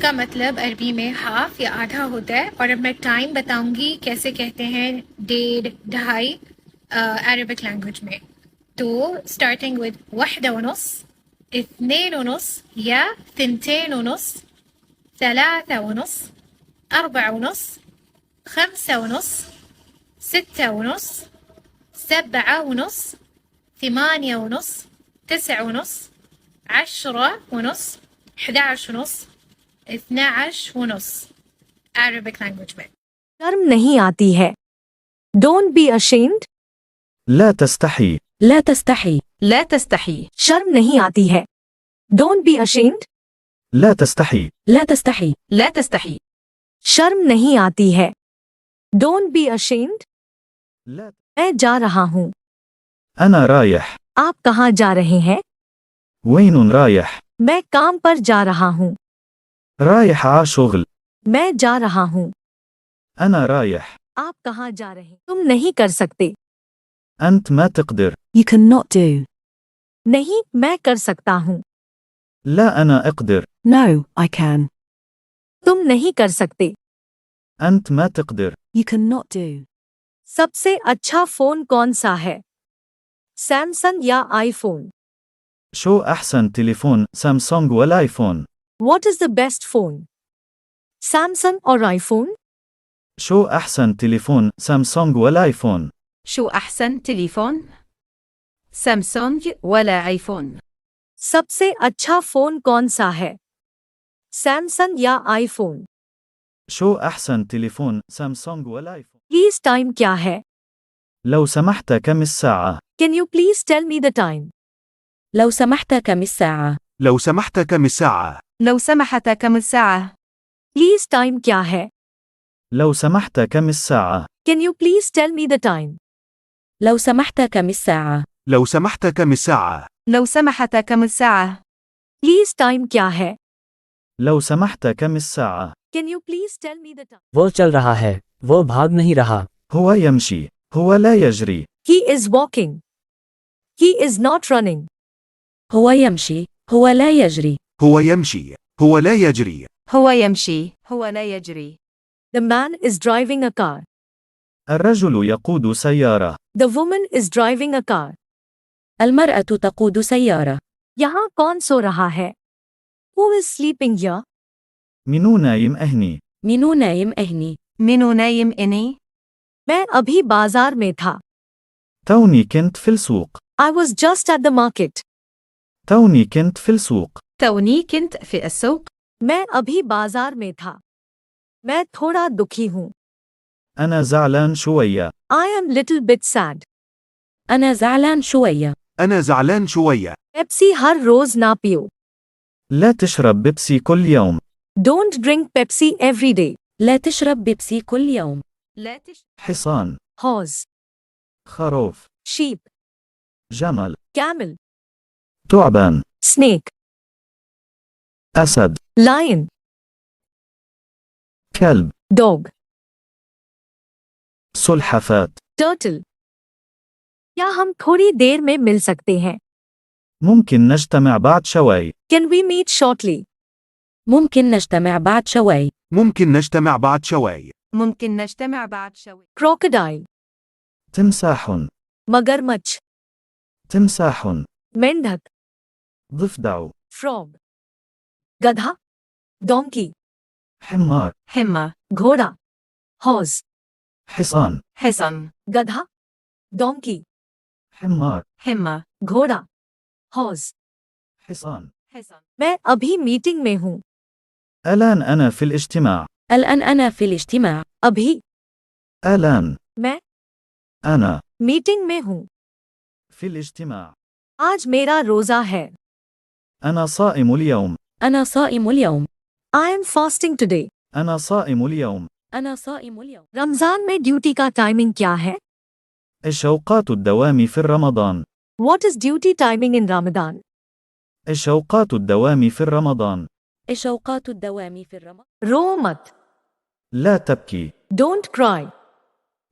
का मतलब अरबी में हाफ या आधा होता है और अब मैं टाइम बताऊंगी कैसे कहते हैं 1.5 ढाई अरबिक लैंग्वेज में। तो स्टार्टिंग विद वाحدة ونص 2 ونص या 2 ونص 3 ونص 4 ونص 5 ونص 6 ونص 7 ونص 8 ونص 9 ونص 10 ونص 11 ونص 12 ونص Arabic language में। शर्म नहीं आती है। Don't be ashamed. لا تستحي. لا تستحي. لا تستحي. शर्म नहीं आती है। Don't be ashamed. لا تستحي. لا تستحي. لا تستحي. शर्म नहीं आती है। Don't be ashamed. لا. मैं जा रहा हूँ। أنا رايح. आप कहाँ जा रहे हैं? وين رايح؟ मैं काम पर जा रहा हूँ। رايح على شغل. मैं जा रहा हूँ। أنا رايح. आप कहाँ जा रहे हैं? तुम नहीं कर सकते। أنت ما تقدر. You cannot do. नहीं, मैं कर सकता हूँ। لا أنا أقدر. No, I can. तुम नहीं कर सकते। أنت ما تقدر. You cannot do. सबसे अच्छा फोन कौन सा है? सैमसंग या आईफोन? شو أحسن تليفون سامسونج ولا آيفون؟ What is the best phone? Samsung और आईफोन? شو أحسن تليفون سامسونج ولا آيفون؟ شو أحسن تليفون؟ سامسونج ولا آيفون؟ सबसे अच्छा फोन कौन सा है? सैमसंग या आईफोन? شو أحسن تليفون سامسونج ولا آيفون؟ प्लीज टाइम क्या है? لو سمحت كم الساعة؟ Can you please tell me the time? لو سمحت كم الساعة؟ لو سمحت كم الساعة؟ لو سمحت كم الساعة؟ Please time क्या है? لو سمحت كم الساعة؟ Can you please tell me the time? لو سمحت كم الساعة؟ لو سمحت كم الساعة؟ لو سمحت كم الساعة؟ Please time क्या है? لو سمحت كم الساعة؟ Can you please tell me the time? वो चल रहा है, वो भाग नहीं रहा। هو يمشي. هو لا يجري. He is walking. He is not running. هو يمشي، هو لا يجري. هو يمشي. هو لا يجري. هو يمشي، هو لا يجري. The man is driving a car. الرجل يقود سيارة. The woman is driving a car. المرأة تقود سيارة. यहाँ कौन सो रहा है? Who is sleeping here? منو نايم أهني؟ منو نايم أهني؟ منو نايم إني؟ मैं अभी बाजार में था. توني كنت في السوق. I was just at the market. توني كنت في السوق. توني كنت في السوق. मैं अभी बाजार में था. मैं थोड़ा दुखी हूँ. أنا زعلان شوية. I am little bit sad. أنا زعلان شوية. أنا زعلان شوية. पेप्सी हर रोज ना पियो. لا تشرب بيبسي كل يوم. Don't drink Pepsi every day. لا تشرب بيبسي كل يوم. لا تشرب. حصان. Horse, خروف. sheep, جمل. camel, ثعبان. snake, أسد. lion, كلب. dog, سلحفاة. turtle. क्या हम थोड़ी देर में मिल सकते हैं? ممكن نجتمع بعد شوي. Can we meet shortly? ممكن نجتمع بعد شوي. ممكن نجتمع بعد شوي. ممكن نجتمع بعد شوي. Crocodile, تمساح. मगरमच्छ, تمساح. मेंढक, ضفدع. frog, गधा, donkey, حمار. حمى. घोड़ा, horse, حصان. حصان. गधा, donkey, حمار. حمى. घोड़ा, horse. حصان. حصان. मैं अभी मीटिंग में हूँ. الآن أنا في الاجتماع. الآن أنا في الاجتماع. अभी. الآن. मैं أنا मीटिंग में हूँ. في الاجتماع. आज मेरा रोजा है. أنا صائم اليوم. أنا صائم اليوم. I am fasting today. أنا صائم اليوم. أنا صائم اليوم. रमजान में ड्यूटी का टाइमिंग क्या है? إيش أوقات الدوام في رمضان؟ What is duty timing in Ramadan? إيش أوقات الدوام في رمضان؟ إيش أوقات الدوام في رمضان؟ रो मत. لا تبكي. Don't cry.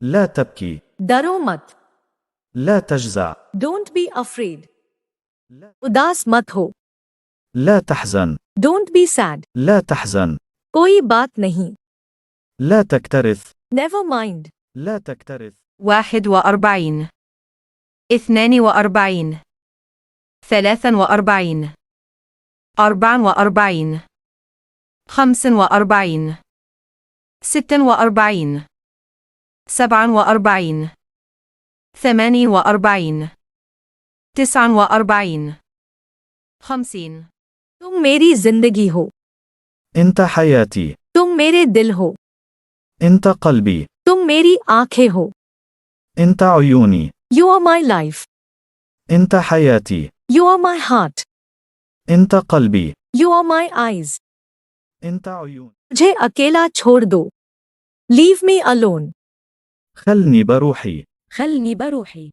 لا تبكي. डरो मत. لا تجزع. Don't be afraid. لا, उदास मत हो. لا تحزن. Don't be sad. لا تحزن. कोई बात नहीं. لا تكترث. Never mind. لا تكترث. 41 42 43 44 45 46 47 48 49 50 तुम मेरी जिंदगी हो. أنت حياتي. तुम मेरे दिल हो. أنت قلبي. तुम मेरी आंखें हो. أنت عيوني. You are my life. أنت حياتي. You are my heart. أنت قلبي. You are my eyes. أنت عيون. मुझे अकेला छोड़ दो. Leave me alone. خلني بروحي. خلني بروحي.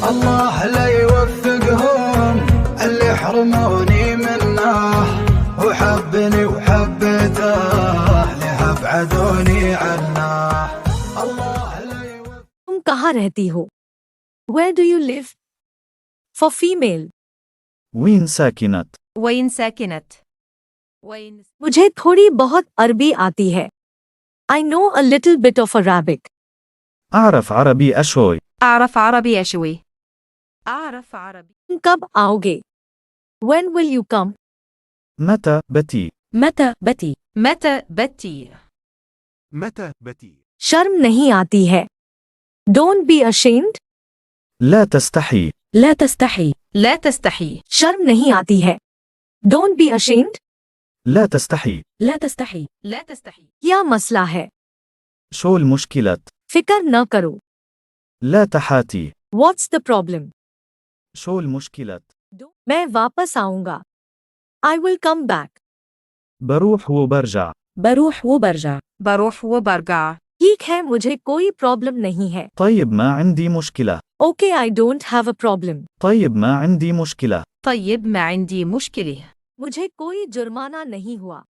الله لا يوفقهم اللي حرموني منه وحبني وحبته لها ابعدوني عنه. الله لا يوفقهم. तुम कहाँ रहती हो? Where do you live? For female. وين ساكنت؟ وين ساكنت؟ وين मुझे थोड़ी बहुत अरबी आती है. I know a little bit of Arabic. أعرف عربي أشوي. أعرف عربي أشوي. أعرف عربي. तुम कब आओगे? When will you come? متى بتي؟ متى بتي؟ متى بتي؟ متى بتي؟ शर्म नहीं आती है. Don't be ashamed. لا تستحي. لا تستحي. لا تستحي. शर्म नहीं आती है. Don't be ashamed. لا تستحي. لا تستحي. لا تستحي. क्या मसला है? شو المشكلة؟ फिकर न करो. لا تحاتي. What's the problem? شو المشكلة؟ मैं वापस आऊंगा. I will come back. بروح وبرجع. بروح وبرجع. بروح وبرجع. ठीक है, मुझे कोई प्रॉब्लम नहीं है. طيب ما عندي مشكلة. Okay, I don't have a problem. طيب ما عندي مشكلة. طيب ما عندي مشكلة. मुझे कोई जुर्माना नहीं हुआ.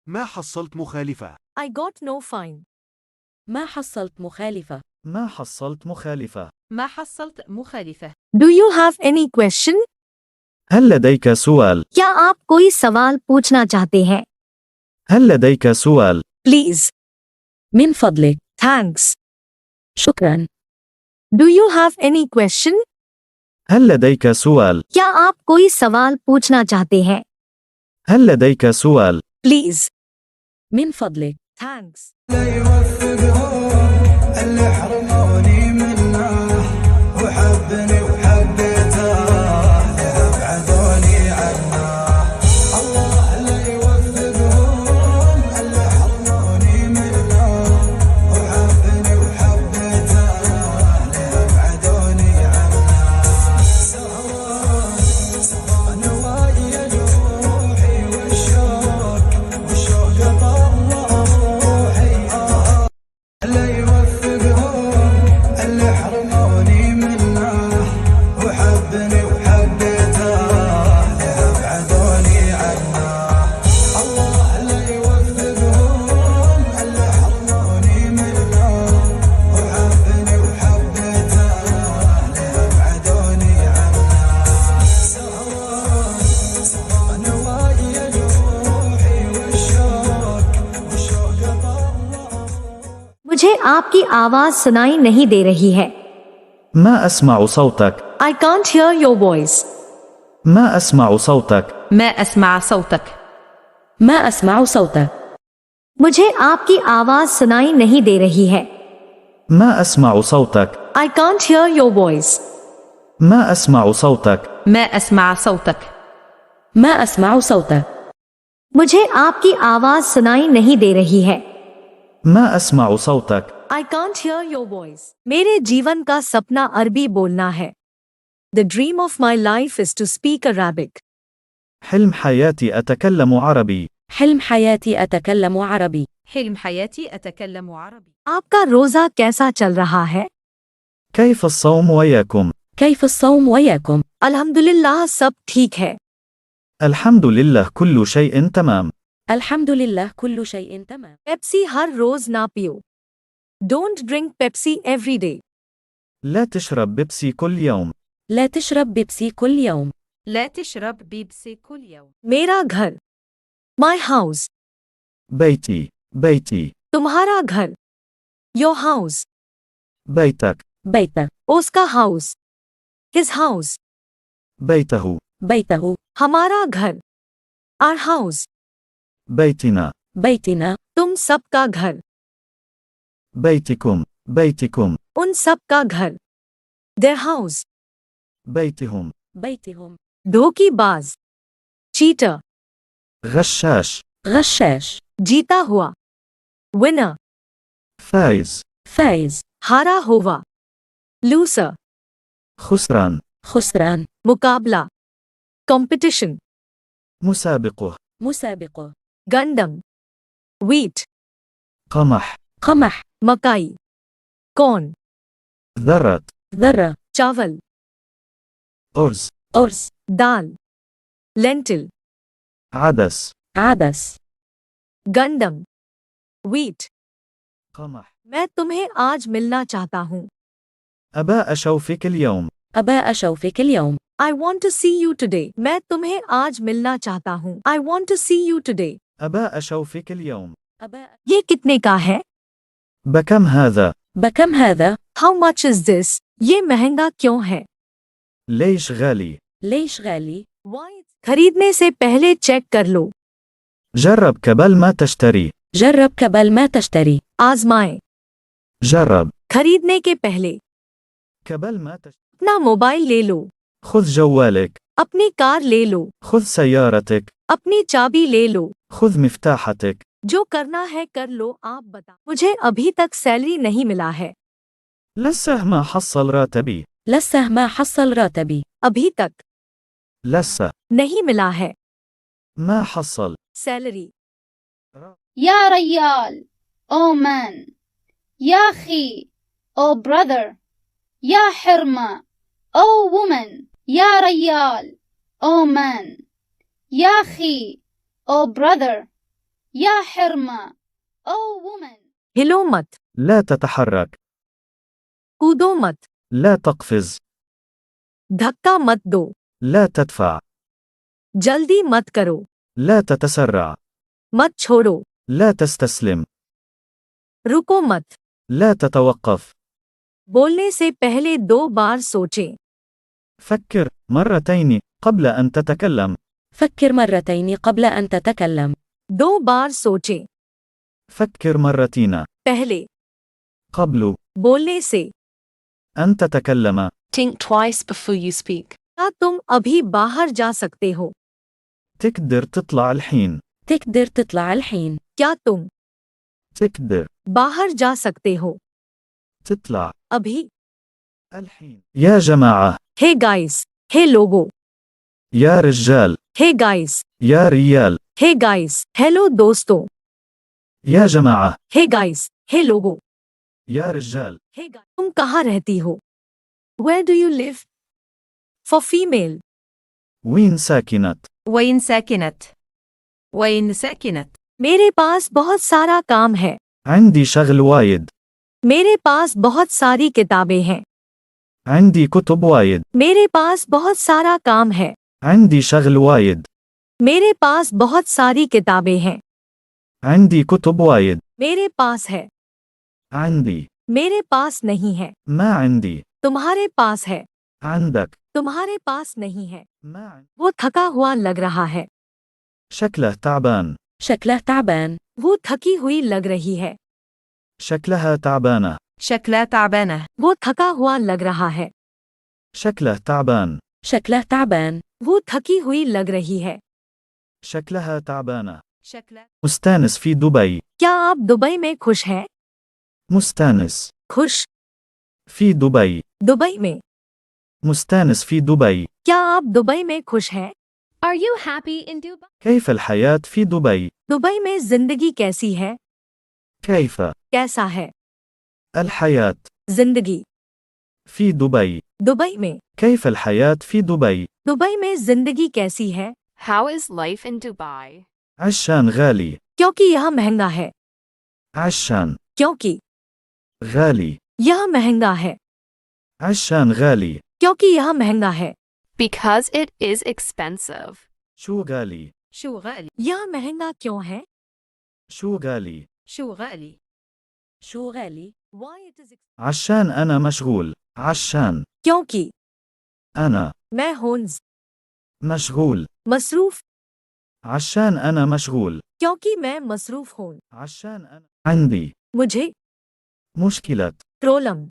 ما حصلت مخالفة. I got no fine. ما حصلت مخالفة. ما حصلت مخالفة. ما حصلت مخالفة. Do you have any question? هل لديك سؤال؟ क्या आप कोई सवाल पूछना चाहते हैं? هل لديك سؤال؟ Please. من فضلك. Thanks. شكرا. Do you have any question? هل لديك سؤال؟ क्या आप कोई सवाल पूछना चाहते हैं? هل لديك سؤال؟ Please. من فضلك. Thanks. لا يوفقهم اللي حرموني منه وحبني وحبته لها ابعدوني عنه. الله لا يوفقهم اللي حرموني منه وحبني وحبته لها ابعدوني عنه. سهران وايا جروحي والشوق طال روحي. لا يوفقهم اللي حرموني منه وحبني وحبته لها ابعدوني عنه. الله لا يوفقهم اللي حرموني منه وحبني وحبته لها ابعدوني عنه. سهران وايا جروحي والشوق طال. मुझे आपकी आवाज सुनाई नहीं दे रही है. ما أسمع صوتك. I can't hear your voice. ما أسمع صوتك. ما أسمع صوتك. ما أسمع صوتك. मुझे आपकी आवाज सुनाई नहीं दे रही है. ما أسمع صوتك. I can't hear your voice. ما أسمع صوتك. ما أسمع صوتك. ما أسمع صوتك. मुझे आपकी आवाज सुनाई नहीं दे रही है. ما أسمع صوتك. I can't hear your voice. मेरे जीवन का सपना अरबी बोलना है. The dream of my life is to speak Arabic. حلم حياتي أتكلم عربي. حلم حياتي أتكلم عربي. حلم حياتي أتكلم عربي. आपका रोजा कैसा चल रहा है? كيف الصوم وياكم؟ كيف الصوم وياكم؟ अल्हम्दुलिल्लाह सब ठीक है. الحمد لله كل شيء تمام. الحمد لله كل شيء تمام. पेप्सी हर रोज ना पियो. Don't drink Pepsi every day. لا تشرب بيبسي كل يوم. لا تشرب بيبسي كل يوم. لا تشرب بيبسي كل يوم. मेरा घर. My house. بيتي. بيتي. तुम्हारा घर, your house. بيتك. بيتك. उसका house, his house. بيته. بيته. हमारा घर, our house. بيتنا. بيتنا. तुम सबका घर, بيتكم. بيتكم. उन सबका घर, their house. بيتهم. بيتهم. धोखेबाज, cheater. غشاش. غشاش. जीता हुआ, winner. فايز. فايز. हारा हुआ, loser. خسران. خسران. मुकाबला, competition. مسابقه. مسابقه. गंदम, wheat. قمح. قمح. मकाई, corn. ذرة. ذرة. चावल, أرز. أرز. दाल. lentil. عدس. عدس. गंदम, wheat. قمح. मैं तुम्हें आज मिलना चाहता हूँ. أباء شوفك اليوم. أباء شوفك اليوم. I want to see you today. मैं तुम्हें आज मिलना चाहता हूँ. I want to see you today. أباء شوفك اليوم. أباء. ये कितने का है? بكم هذا؟ بكم هذا؟ How much is this? ये महंगा क्यों है? ليش غالي؟ ليش غالي؟ Why? खरीदने से पहले चेक कर लो. جرب قبل ما تشتري. جرب قبل ما تشتري. आजमाएं. جرب. खरीदने के पहले قبل ما تشتري. अपना मोबाइल ले लो. خذ جوالك. अपनी कार ले लो. خذ سيارتك. अपनी चाबी ले लो. خذ مفتاحتك. जो करना है कर लो. आप बता. मुझे अभी तक सैलरी नहीं मिला है. لسه ما حصل راتبي. لسه ما حصل راتبي. अभी तक لسه नहीं मिला है. ما حصل. सैलरी. يا ريال Oh man يا أخي Oh brother يا حرمة Oh woman يا ريال Oh man يا أخي Oh brother يا حرمة Oh woman. हिलो मत. لا تتحرك. कूदो मत. لا تقفز. धक्का मत दो. لا تدفع. जल्दी मत करो. لا تتسرع. मत छोड़ो. لا تستسلم. रुको मत. لا تتوقف. बोलने से पहले 2 बार सोचें. فكر مرتين قبل أن تتكلم. فكر مرتين قبل أن تتكلم. 2 बार सोचें. فكر مرتين पहले قبل बोलने से. أن تتكلم. Think twice before you speak. क्या तुम अभी बाहर जा सकते हो? تقدر تطلع الحين. تقدر تطلع الحين. क्या तुम تقدر बाहर जा सकते हो? تطلع अभी. الحين. يا جماعة. Hey guys. हे लोगो. يا رجال. Hey guys. يا ريال. Hey guys. Hello दोस्तों. يا جماعة. Hey guys. हे लोगो. يا رجال. Hey guys. तुम कहाँ रहती हो? Where do you live? For female. وين ساكنت؟ وين ساكنت؟ وين ساكنت؟ मेरे पास बहुत सारा काम है. عندي شغل وايد. मेरे पास बहुत सारी किताबें हैं. عندي كتب وايد. मेरे पास बहुत सारा काम है. عندي شغل وايد. मेरे पास बहुत सारी किताबें हैं. عندي كتب وايد. मेरे पास है. عندي. मेरे पास नहीं है. ما عندي. तुम्हारे पास है. عندك. तुम्हारे पास नहीं है. ما عندي. वो थका हुआ लग रहा है. شكله تعبان. شكله تعبان. वो थकी हुई लग रही है. شكلها تعبانة. شكلها تعبانة. वो थका हुआ लग रहा है. شكله تعبان. شكله تعبان. वो थकी हुई लग रही है. شكلها تعبانة. شكلها مستانس في دبي. क्या आप दुबई में खुश हैं? مستانس. खुश. في دبي. दुबई में. مستانس في دبي. क्या आप दुबई में खुश हैं? Are you happy in Dubai? كيف الحياة في دبي؟ दुबई में जिंदगी कैसी है? كيف कैसा है? الحياة जिंदगी. في دبي؟ दुबई में. كيف الحياة في دبي؟ दुबई में जिंदगी कैसी है? How is life in Dubai? عشان غالي. क्योंकि यह महंगा है. عشان क्योंकि غالي. यह महंगा है. عشان غالي. क्योंकि यह महंगा है. Because it is expensive. شو غالي؟ شو غالي؟ यह महंगा क्यों है? شو غالي؟ شو غالي؟ شو غالي؟ Why it is عشان أنا مشغول. عشان क्योंकि أنا मैं हूँ مشغول. मसरूफ عشان أنا مشغول. क्योंकि मैं मसरूफ हूँ عشان أنا عندي मुझे مشكلة. प्रॉब्लम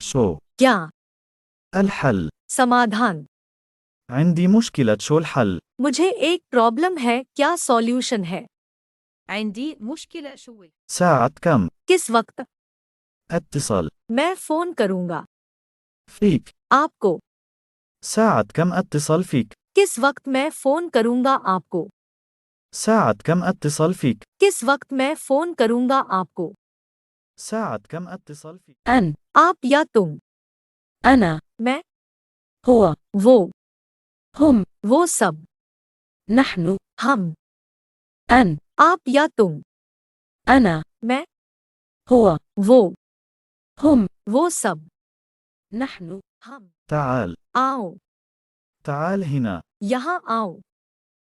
شو क्या الحل؟ समाधान عندي مشكلة. شو الحل؟ मुझे एक प्रॉब्लम है क्या सॉल्यूशन है عندي مشكلة شو؟ ساعة كم؟ किस वक्त اتصل मैं फोन करूंगा فيك. आपको ساعة كم أتصل فيك؟ किस वक्त मैं फोन करूंगा आपको ساعة كم أتصل فيك؟ किस वक्त मैं फोन करूंगा आपको ساعة كم أتصل فيك؟ أن आप या तुम أنا मैं هو वो هم वो सब نحن हम أن आप या तुम أنا मैं هو वो هم वो सब نحن हम تعال. आओ تعال هنا. यहाँ आओ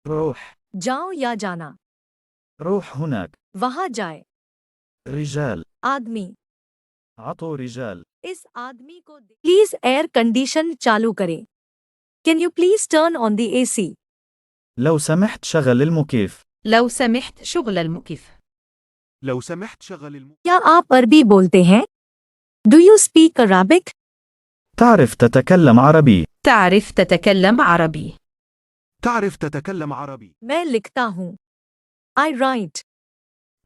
روح. जाओ या जाना روح هناك. वहाँ जाए رجال. आदमी عطوا رجال. इस आदमी को प्लीज एयर कंडीशन चालू करें can you please turn on the AC لو سمحت شغل المكيف. لو سمحت شغل المكيف. لو سمحت شغل क्या आप अरबी बोलते हैं डू यू स्पीक अरबिक تعرف تتكلم عربي. تعرف تتكلم عربي. تعرف تتكلم عربي. मैं लिखता हूँ आई राइट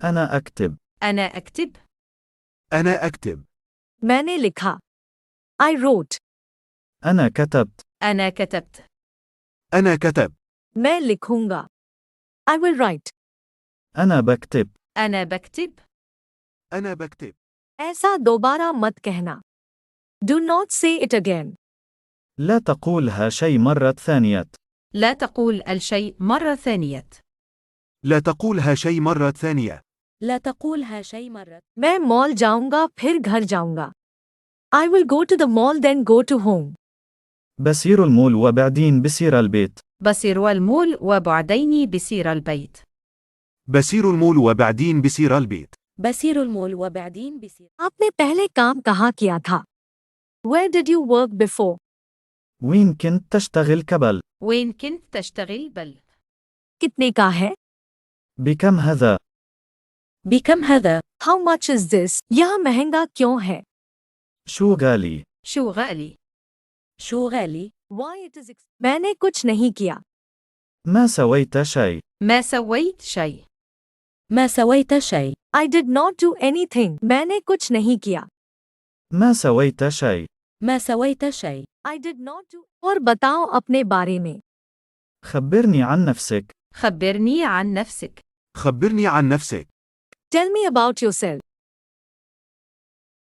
أنا أكتب. أنا أكتب. أنا أكتب. मैंने लिखा आई रोट أنا كتبت. أنا كتبت. أنا كتب. मैं लिखूंगा आई विल राइट أنا بكتب. أنا بكتب. أنا بكتب. ऐसा दोबारा मत कहना डू नॉट से इट अगेन لا تقولها شيء مرة ثانية. لا تقول الشيء مرة ثانية. لا تقولها شيء مرة ثانية. لا تقولها شيء مرة मैं मॉल जाऊंगा फिर घर जाऊंगा I will go to the mall then go to home بسير المول وبعدين بسير البيت. بصير المول وبعدين بصير البيت. بسير المول وبعدين بسير البيت. بسير المول وبعدين بسير आपने पहले काम कहाँ किया था Where did you work before وين كنت تشتغل قبل؟ وين كنت تشتغل بل؟ कितने का है بكم هذا؟ بكم هذا؟ How much is this यह महंगा क्यों है شو غالي؟ شو غالي؟ شو غالي؟ Why it is मैंने कुछ नहीं किया ما سويت شيء. ما سويت شيء. ما سويت شيء. I did not do anything मैंने कुछ नहीं किया ما سويت شيء. ما سويت شيء. I did not do और बताओ अपने बारे में خبرني عن نفسك. خبرني عن نفسك. خبرني عن نفسك. Tell me about yourself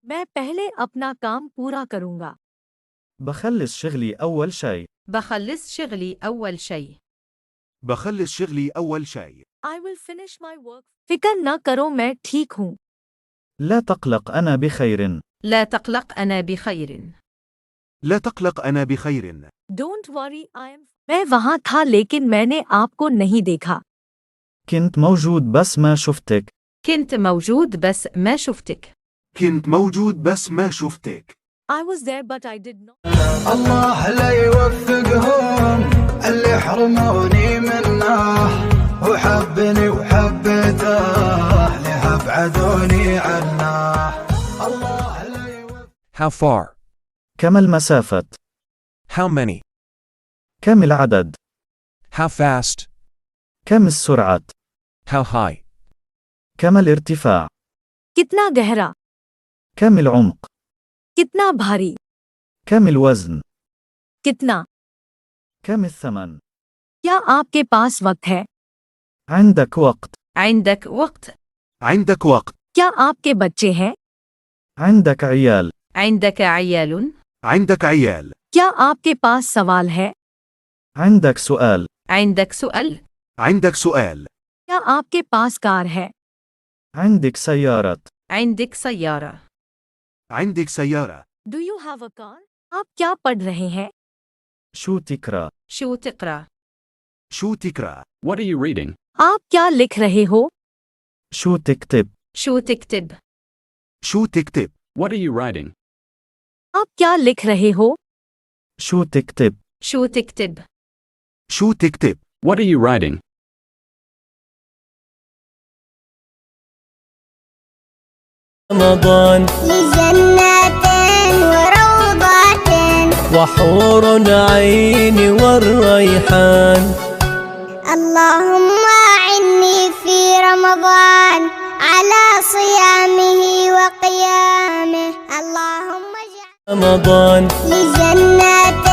मैं पहले अपना काम पूरा करूंगा بخلص شغلي أول شيء. بخلص شغلي أول شيء. بخلص شغلي أول شيء. I will finish my work फिकर न करो मैं ठीक हूँ لا تقلق أنا بخير. لا تقلق أنا بخير. لا تقلق أنا بخير. Don't worry I am मैं वहाँ था लेकिन मैंने आपको नहीं देखा كنت موجود بس ما شفتك. كنت موجود بس ما شفتك. كنت موجود بس ما شفتك. I was there but I did not الله لا يوفقهم اللي حرموني منه وحبني وحبته لها بعدوني عنه الله لا يوفق How far? كم المسافة؟ How many? كم العدد؟ How fast? كم السرعة؟ How high? كم الارتفاع؟ कितना गहरा كم العمق؟ कितना भारी كم الوزن؟ कितना كم الثمن؟ क्या आपके पास वक्त है عندك وقت؟ عندك وقت. عندك وقت. क्या आपके बच्चे हैं عندك عيال؟ عندك عيال. عندك عيال. क्या आपके पास सवाल है عندك سؤال؟ عندك سؤال. عندك سؤال. क्या आपके पास कार है عندك سيارة؟ عندك سيارة. عندك سيارة. Do you have a car आप क्या पढ़ रहे हैं شو تقرأ؟ شو تقرأ؟ شو تقرأ؟ What are you reading? आप क्या लिख रहे हो شو تكتب؟ شو تكتب؟ شو تكتب؟ What are you writing? आप क्या लिख रहे हो? شو تكتب؟ شو تكتب؟ شو تكتب؟ What are you writing? رمضان لجنات وروضات وحور عين والريحان اللهم أعني في رمضان على صيامه وقيامه اللهم اجعل رمضان لجنات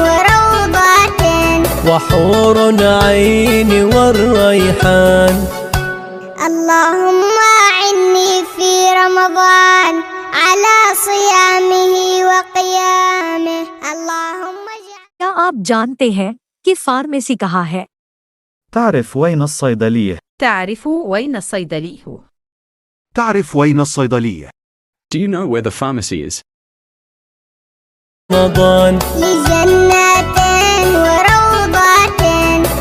وروضات وحور عين والريحان اللهم أعني في رمضان على صيامه وقيامه اللهم اجعل क्या आप जानते हैं कि फार्मेसी कहाँ है? تعرف وين الصيدلية؟ تعرف وين الصيدلي؟ تعرف وين الصيدلية؟ Do you know where the pharmacy is? رمضان لجنات وروضات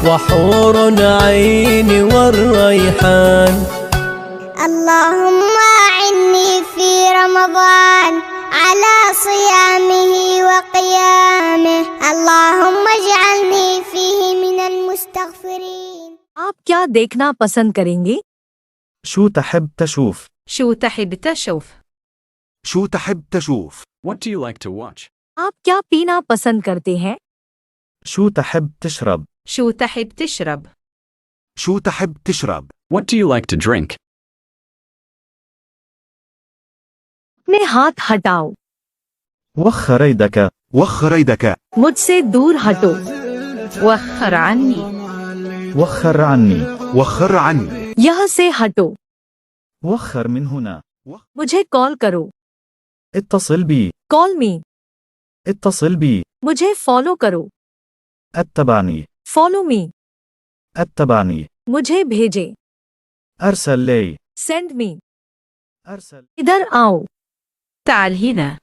وحور عين والريحان اللهم أعني في رمضان على صيامه وقيامه اللهم اجعلني فيه من المستغفرين आप क्या देखना पसंद करेंगे? شو تحب تشوف؟ شو تحب تشوف؟ شو تحب تشوف؟ What do you like to watch? आप क्या पीना पसंद करते हैं? شو تحب تشرب؟ شو تحب تشرب؟ شو تحب تشرب؟ What do you like to drink? अपने हाथ हटाओ, وخر يدك. وخر يدك. मुझसे दूर हटो, وخر عني. وخر عني. وخر عني. यहाँ से हटो, وخر من هنا. मुझे कॉल करो, اتصل بي. Call me, اتصل بي. मुझे फॉलो करो, اتبعني. Follow me, اتبعني. मुझे भेजे, أرسل لي. Send me, أرسل. इधर आओ, تعال هنا.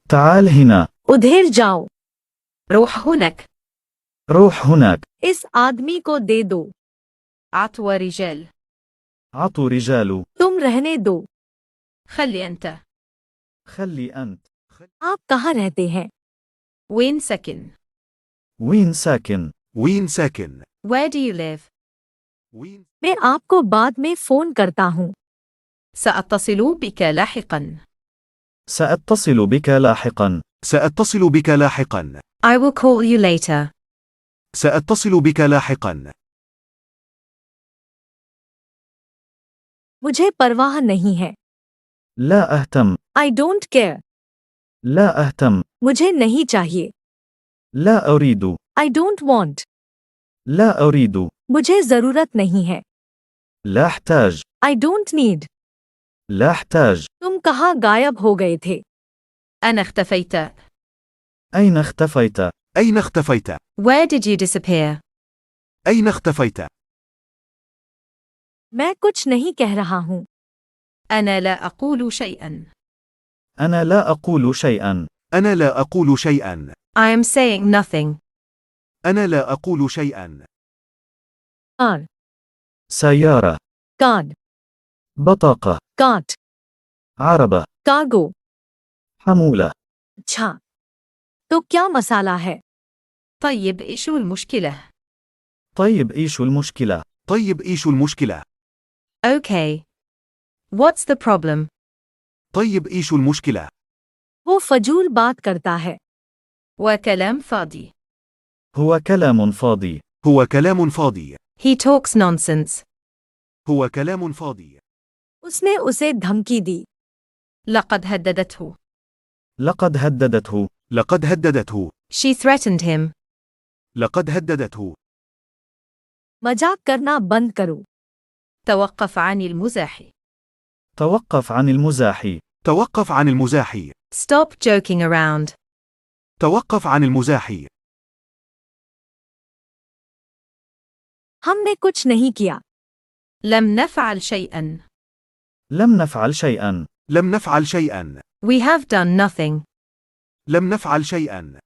تعال هنا. उधर जाओ, روح هناك. روح هناك. इस आदमी को दे दो, عطوة رجال. عطوا رجال. तुम रहने दो, خلي أنت. خلي أنت. आप कहाँ रहते हैं? وين سكن؟ وين ساكن؟ وين ساكن؟ Where do you live? وين؟ मैं आपको बाद में फोन करता हूँ. سأتصل بك لاحقا. سأتصل بك لاحقا. سأتصل بك لاحقا. I will call you later. سأتصل بك لاحقا. मुझे परवाह नहीं है. لا أهتم. I don't care. لا أهتم. मुझे नहीं चाहिए. لا أريد. I don't want. لا أريد. मुझे जरूरत नहीं है. لا أحتاج. I don't need. لا أحتاج. तुम कहाँ गायब हो गए थे? أنا اختفيت. أين اختفيت؟ أين اختفيت؟ Where did you disappear? أين اختفيت؟ मैं कुछ नहीं कह रहा हूँ. أنا لا أقول شيئا. أنا لا أقول شيئا. أنا لا أقول شيئا. I am saying nothing. أنا لا أقول شيئا. कार, سيارة. कार्ड, بطاقة. कार्ट, عربة. कार्गो. حمولة. अच्छा, तो क्या मसाला है? طيب إيش المشكلة؟ طيب إيش المشكلة؟ طيب إيش المشكلة؟ Okay. What's the problem? طيب إيش المشكلة؟ वो फजूल बात करता है. وكلام فاضي. هو كلام فاضي. هو كلام فاضي. He talks nonsense. هو كلام فاضي. उसने उसे धमकी दी. لقد هددته. لقد هددته. لقد هددته. She threatened him. لقد هددته. मजाक करना बंद करो. توقف عن المزاح. توقف عن المزاح. توقف عن المزاح. Stop joking around. توقف عن المزاح. हमने कुछ नहीं किया. لم نفعل شيئا. لم نفعل شيئا. لم نفعل شيئا. We have done nothing. لم نفعل شيئا.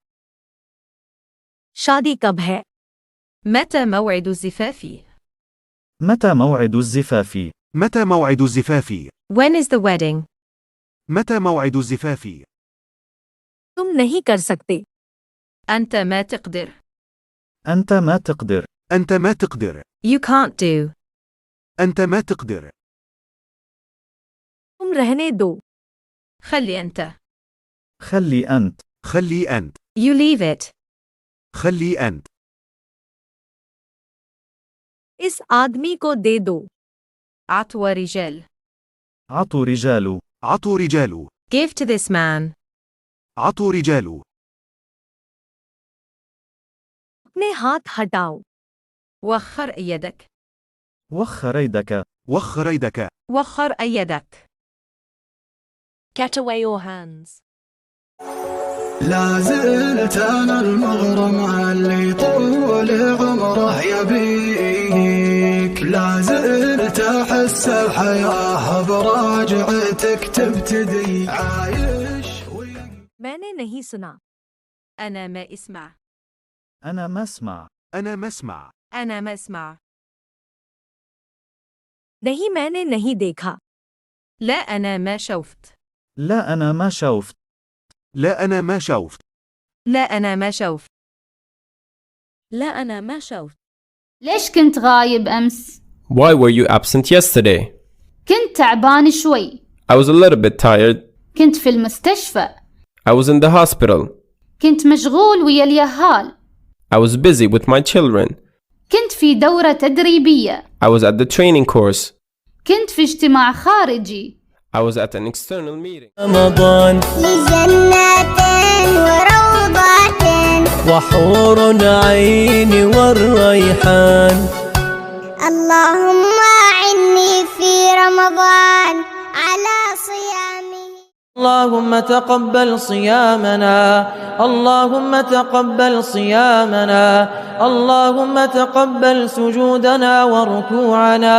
शादी कब है? متى موعد الزفاف؟ متى موعد الزفاف؟ متى موعد الزفاف؟ When is the wedding? متى موعد الزفاف؟ तुम नहीं कर सकते. أنت ما تقدر. أنت ما تقدر. أنت ما تقدر. You can't do. أنت ما تقدر. तुम रहने दो. خلي أنت. خلي أنت. خلي أنت. You leave it. خلي أنت. इस आदमी को दे दो. عطوا رجال. عطوا رجال. عطوا رجال. Give to this man. عطوا رجال. अपने हाथ हटाओ. وخر يدك. وخر يدك. وخر يدك. وخر يدك. Get away your hands. لا زلت أنا المغرم اللي طول عمره يبيك، لا زلت أحس الحياة براجعتك تبتدي عايش. मैंने नहीं सुना. أنا ما اسمع. أنا ما أسمع. أنا ما أسمع. أنا ما اسمع. नहीं मैंने नहीं देखा. لا أنا ما شوفت. لا أنا ما شوفت. لا أنا ما شوفت. لا أنا ما شوفت. لا أنا ما شوفت. ليش كنت غايب أمس؟ Why were you absent yesterday? كنت تعبان شوي. I was a little bit tired. كنت في المستشفى. I was in the hospital. كنت مشغول ويا اليهال. I was busy with my children. كنت في دورة تدريبية. I was at the training course. كنت في اجتماع خارجي. I was at an external meeting. رمضان لجنات وروضات وحور عين والريحان. اللهم أعني في رمضان على صيامه. اللهم تقبل صيامنا، اللهم تقبل صيامنا، اللهم تقبل سجودنا وركوعنا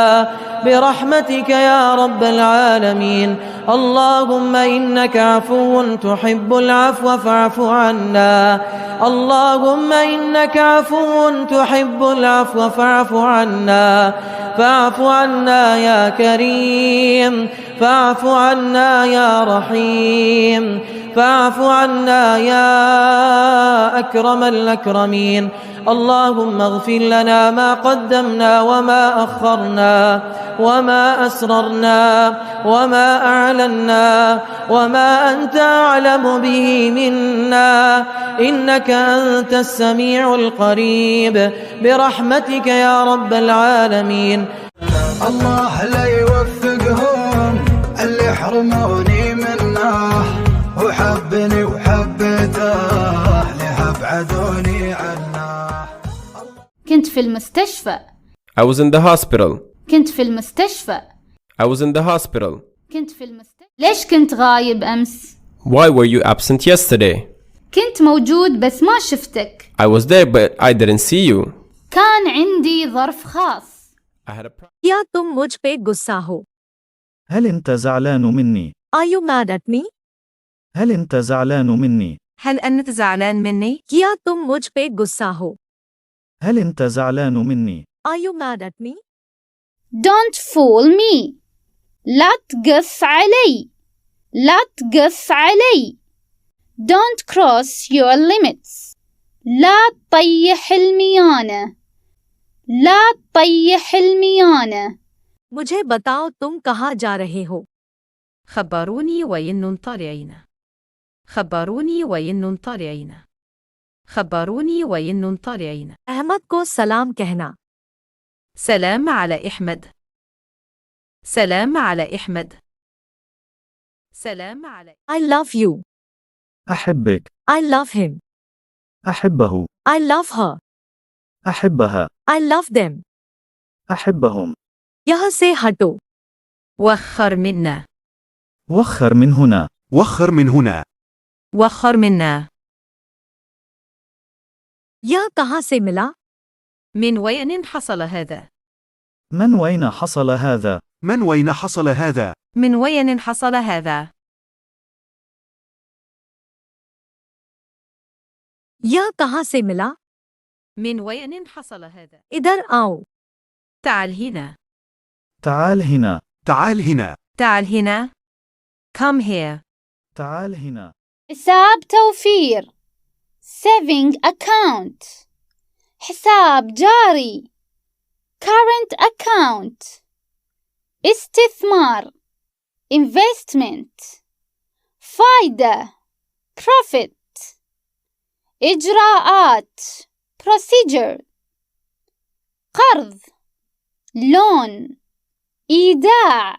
برحمتك يا رب العالمين. اللهم إنك عفو تحب العفو فاعف عنا، اللهم إنك عفو تحب العفو فاعف عنا، فاعف عنا يا كريم، فاعف عنا يا رحيم، فاعف عنا يا أكرم الأكرمين. اللهم اغفر لنا ما قدمنا وما أخرنا وما أسررنا وما أعلنا وما أنت أعلم به منا، إنك أنت السميع القريب برحمتك يا رب العالمين. الله لا يوفقهم اللي يحرموني منه، وحبني وحبته لها بعدوني عنه. كنت في المستشفى. I was in the hospital. كنت في المستشفى. I was in the hospital. كنت في المستشفى. ليش كنت غايب أمس؟ Why were you absent yesterday? كنت موجود بس ما شفتك. I was there but I didn't see you. كان عندي ظرف خاص. I had a क्या तुम मुझ पे गुस्सा हो? هل أنت زعلان مني؟ Are you mad at me? هل أنت زعلان مني؟ هل أنت زعلان مني؟ क्या तुम मुझ पे गुस्सा हो? هل أنت زعلان مني؟ Are you mad at me? Don't fool me. لا تقص علي. لا تقص علي. Don't cross your limits. لا تطيح الميانة. لا تطيح الميانة. मुझे बताओ तुम कहाँ जा रहे हो? خبروني وين طالعين. خبروني وين طالعين. خبروني وين طالعين. अहमद को सलाम कहना. سلام على أحمد. سلام على أحمد. سلام على. I love you. أحبك. I love him. أحبه. I love her. أحبها. I love them. أحبهم. यहाँ से हटो. وخر منا. وخر من هنا. وخر من هنا. وخر منا. यह कहाँ से मिला? من وين حصل هذا؟ من وين حصل هذا؟ من وين حصل هذا؟ من وين حصل هذا؟ यह कहाँ से मिला? من وين حصل هذا؟ इधर आओ. تعال هنا. تعال هنا. تعال هنا. تعال هنا. Come here. تعال هنا. حساب توفير saving account. حساب جاري current account. استثمار investment. فايدة profit. إجراءات procedure. قرض loan. إيداع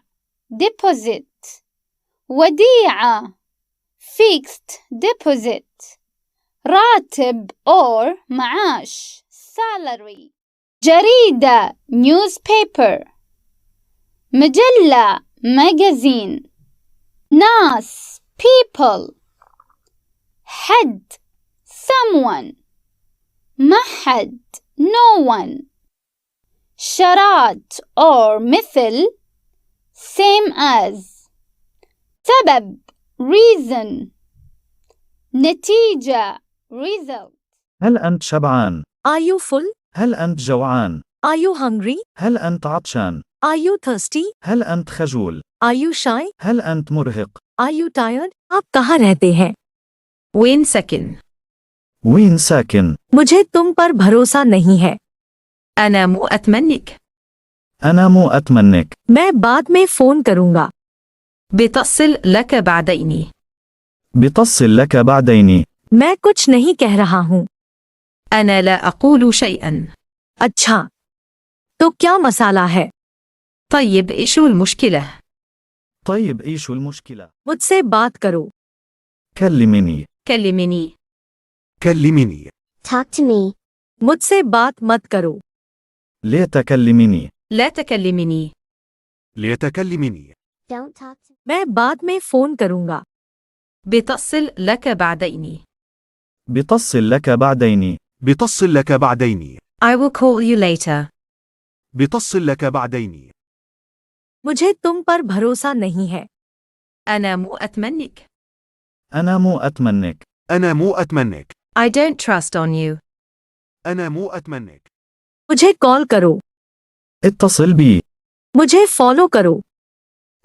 deposit. وديعة fixed deposit. راتب or معاش salary. جريدة newspaper. مجلة magazine. ناس people. حد someone. محد no one. شرات or مثل same as. سبب reason. نتيجة result. هل أنت شبعان؟ Are you full? هل أنت جوعان؟ Are you hungry? هل أنت عطشان؟ Are you thirsty? هل أنت خجول؟ Are you shy? هل أنت مرهق؟ Are you tired? आप कहाँ रहते हैं? وين سكن؟ وين ساكن؟ मुझे तुम पर भरोसा नहीं है. أنا مو أتمنك. أنا مو أتمنك. मैं बाद में फोन करूँगा. بتصل لك بعدين. بتصل لك بعدين. मैं कुछ नहीं कह रहा हूँ. أنا لا أقول شيئا. अच्छा. तो क्या मसाला है? طيب إيش المشكلة؟ طيب إيش المشكلة؟ मुझसे बात करो. كلمني. كلمني. كلمني. Talk to me. मुझसे बात मत करो. لا تكلمني. لا تكلمني. ليتكلمني. Don't talk to me. मैं बाद में फोन करूँगा. بتصل لك بعدين. بتصل لك بعدين. بتصل لك بعدين. I will call you later. بتصل لك بعدين. मुझे तुम पर भरोसा नहीं है. أنا مو أتمنك. أنا مو أتمنك. أنا مو أتمنك. I don't trust on you. أنا مو أتمنك. मुझे कॉल करो. اتصل بي. मुझे फॉलो करो.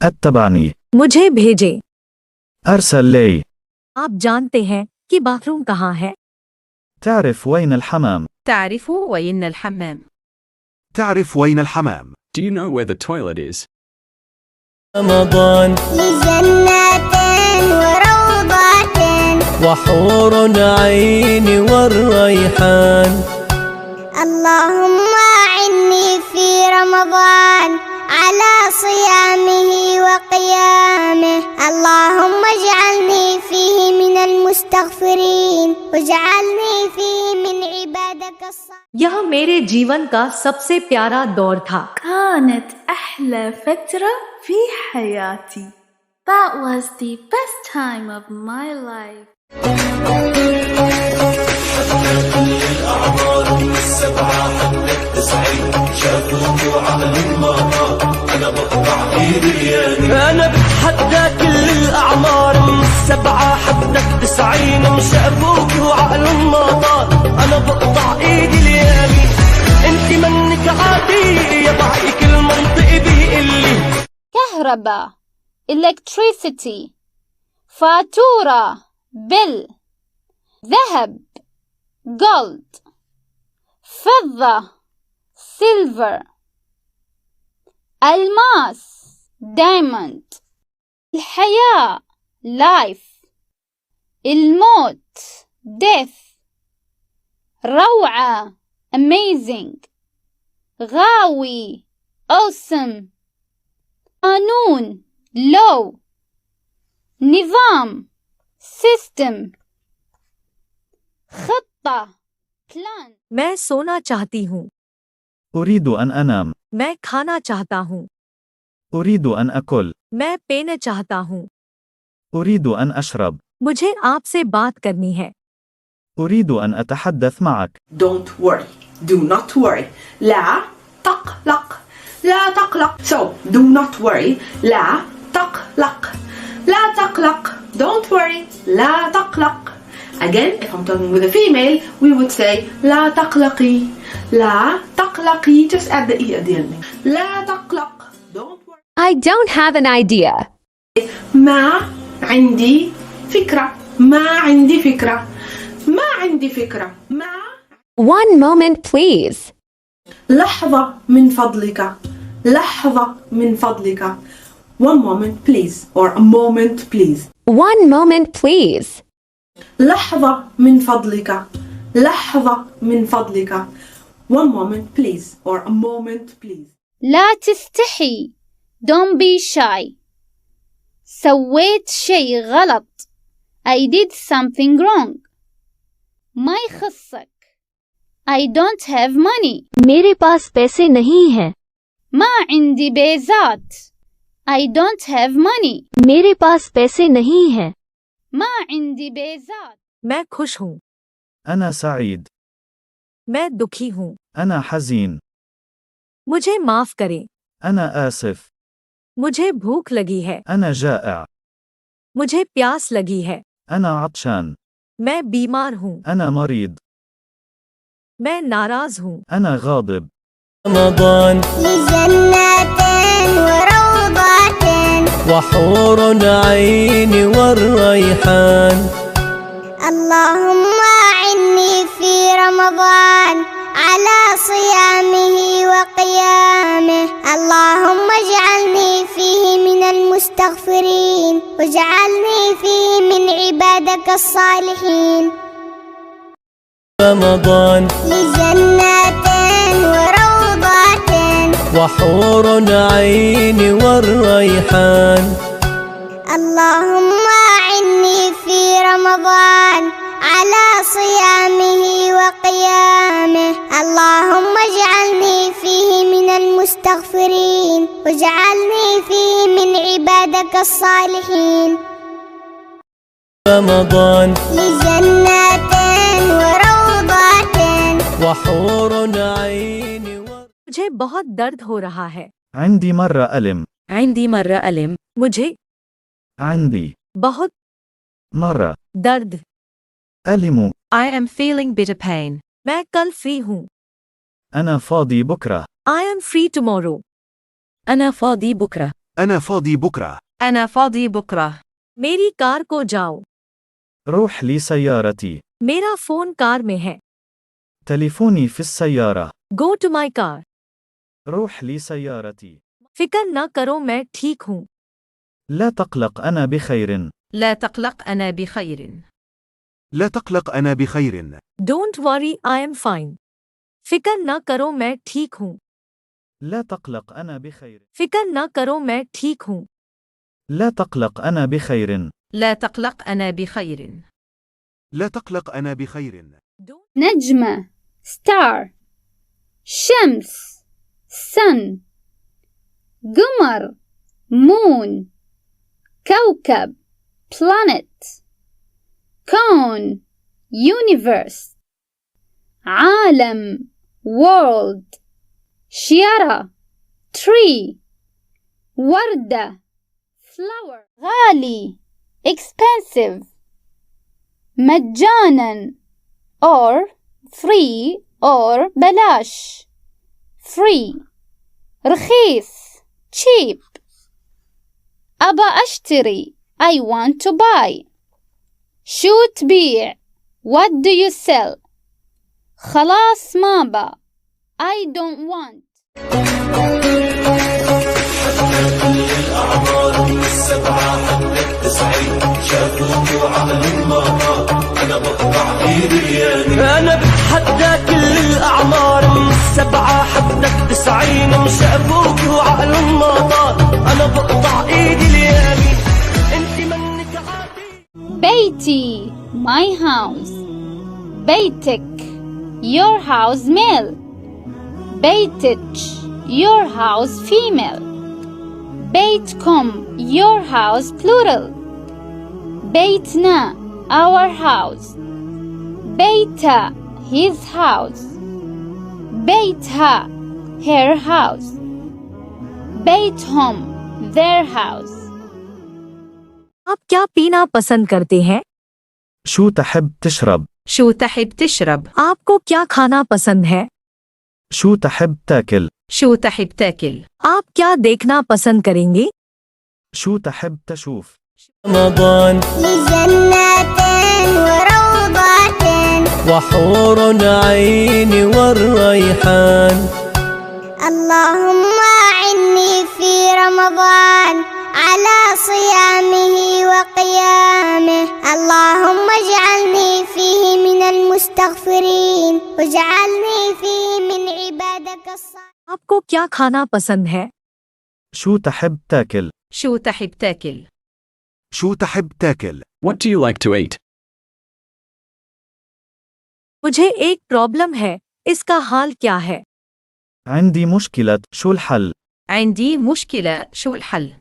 اتبعني. मुझे भेजे. أرسل لي. आप जानते हैं कि बाथरूम कहाँ है? تعرف وين الحمام؟ تعرف وين الحمام؟ تعرف وين الحمام؟ Do you know where the toilet is? رمضان لجنات وروضات وحور عين والريحان. اللهم أعني في رمضان على صيامه وقيامه. اللهم اجعلني فيه من المستغفرين واجعلني فيه من عبادك الصالحين. यह मेरे जीवन का सबसे प्यारा दौर था. كانت أحلى فترة في حياتي. That was the best time of my life. أنا بتحدى كل الأعمار من 7 حدك 90 مشافوك وعقل الناطر. أنا بقطع إيدي اليمين. أنت منك عادي يا ضعيف كل منطق بيقلي. كهرباء electricity. فاتورة bill. ذهب gold. فضة silver. الماس diamond. الحياة life. الموت death. روعة amazing. غاوي awesome. قانون law. نظام system. خطة plan. मैं सोना चाहती हूँ. أريد أن أنام. मैं खाना चाहता हूँ. أريد أن أكل. मैं पीना चाहता हूँ. أريد أن أشرب. मुझे आपसे बात करनी है. أريد أن أتحدث معك. Don't worry. Do not worry. لا تقلق. لا تقلق. So, do not worry. لا تقلق. لا تقلق. Don't worry. لا تقلق. Again, if I'm talking with a female, we would say لا تقلقي. لا تقلقي. Just add the E at the end. لا تقلق. Don't worry. I don't have an idea. ما عندي فكرة. ما عندي فكرة. ما عندي فكرة. ما. One moment, please. لحظة من فضلك. لحظة من فضلك. One moment please or a moment please. One moment, please. لحظة من فضلك. لحظة من فضلك. One moment please or a moment please. لا تستحي. Don't be shy. سويت شيء غلط. I did something wrong. ما يخصك. I don't have money. मेरे पास पैसे नहीं हैं. ما عندي بيزات. I don't have money. मेरे पास पैसे नहीं हैं. ما عندي بيزات. मैं खुश हूँ. أنا سعيد. मैं दुखी हूँ. أنا حزين. मुझे माफ करें. أنا آسف. मुझे भूख लगी है. أنا جائع. मुझे प्यास लगी है. أنا عطشان. मैं बीमार हूँ. أنا مريض. मैं नाराज हूँ. أنا غاضب. رمضان لجنات وروضات وحور عين والريحان. اللهم أعني في رمضان على صيامه وقيامه. اللهم اجعلني فيه من المستغفرين واجعلني فيه من عبادك الصالحين. رمضان لجنات وروضات وحور عين والريحان. اللهم أعني في رمضان على صيامه وقيامه. اللهم اجعلني فيه من المستغفرين واجعلني فيه من عبادك الصالحين. رمضان لجنات وروضات وحور عين मुझे बहुत दर्द हो रहा है. عندي مرة ألم. عندي مرة ألم. मुझे عندي बहुत مرة दर्द. ألم. I am feeling bitter pain. मैं कल फ्री हूँ. أنا فاضي بكرة. I am free tomorrow. أنا فاضي بكرة. أنا فاضي بكرة. أنا فاضي بكرة. मेरी कार को जाओ. روح لي سيارتي. मेरा फोन कार में है. تليفوني في السيارة. Go to my car. روح لي سيارتي. फिकर न करो मैं ठीक हूँ. لا تقلق أنا بخير. لا تقلق أنا بخير. لا تقلق أنا بخير. Don't worry, I am fine. फिकर न करो मैं ठीक हूँ. لا تقلق أنا بخير. फिकर न करो मैं ठीक हूँ. لا تقلق أنا بخير. لا تقلق أنا بخير. لا تقلق أنا بخير. نجمة star. شمس sun. قمر moon. كوكب planet. كون universe. عالم world. شجرة tree. وردة flower. غالي expensive. مجانا or free or بلاش free. رخيص cheap. أبى أشتري I want to buy. شو تبيع what do you sell. خلاص ما با I don't want. أنا بتحدى كل الأعمار من 7 حدك 90 مش أبوك وعقل ما طار. أنا بقطع إيدي اليمين أنت منك عادي. بيتي my house. بيتك your house male. بيتك your house female. بيتكم your house plural. بيتنا our house. بيته his house. بيتها her house. بيتهم their house. आप क्या पीना पसंद करते हैं? شو تحب تشرب؟ شو تحب تشرب؟ आपको क्या खाना पसंद है? شو تحب تاكل؟ شو تحب تاكل؟ आप क्या देखना पसंद करेंगे? شو تحب تشوف؟ رمضان لجنات وروضات وحور عين والريحان اللهم أعني في رمضان على صيامه وقيامه اللهم اجعلني فيه من المستغفرين واجعلني فيه من عبادك الصالحين. आपको क्या खाना पसंद है? شو تحب تاكل؟ شو تحب تاكل؟ شو تحب تاكل؟ What do you like to eat? मुझे एक प्रॉब्लम है, इसका हाल क्या है? عندي مشكلة، شو الحل؟ عندي مشكلة، شو الحل؟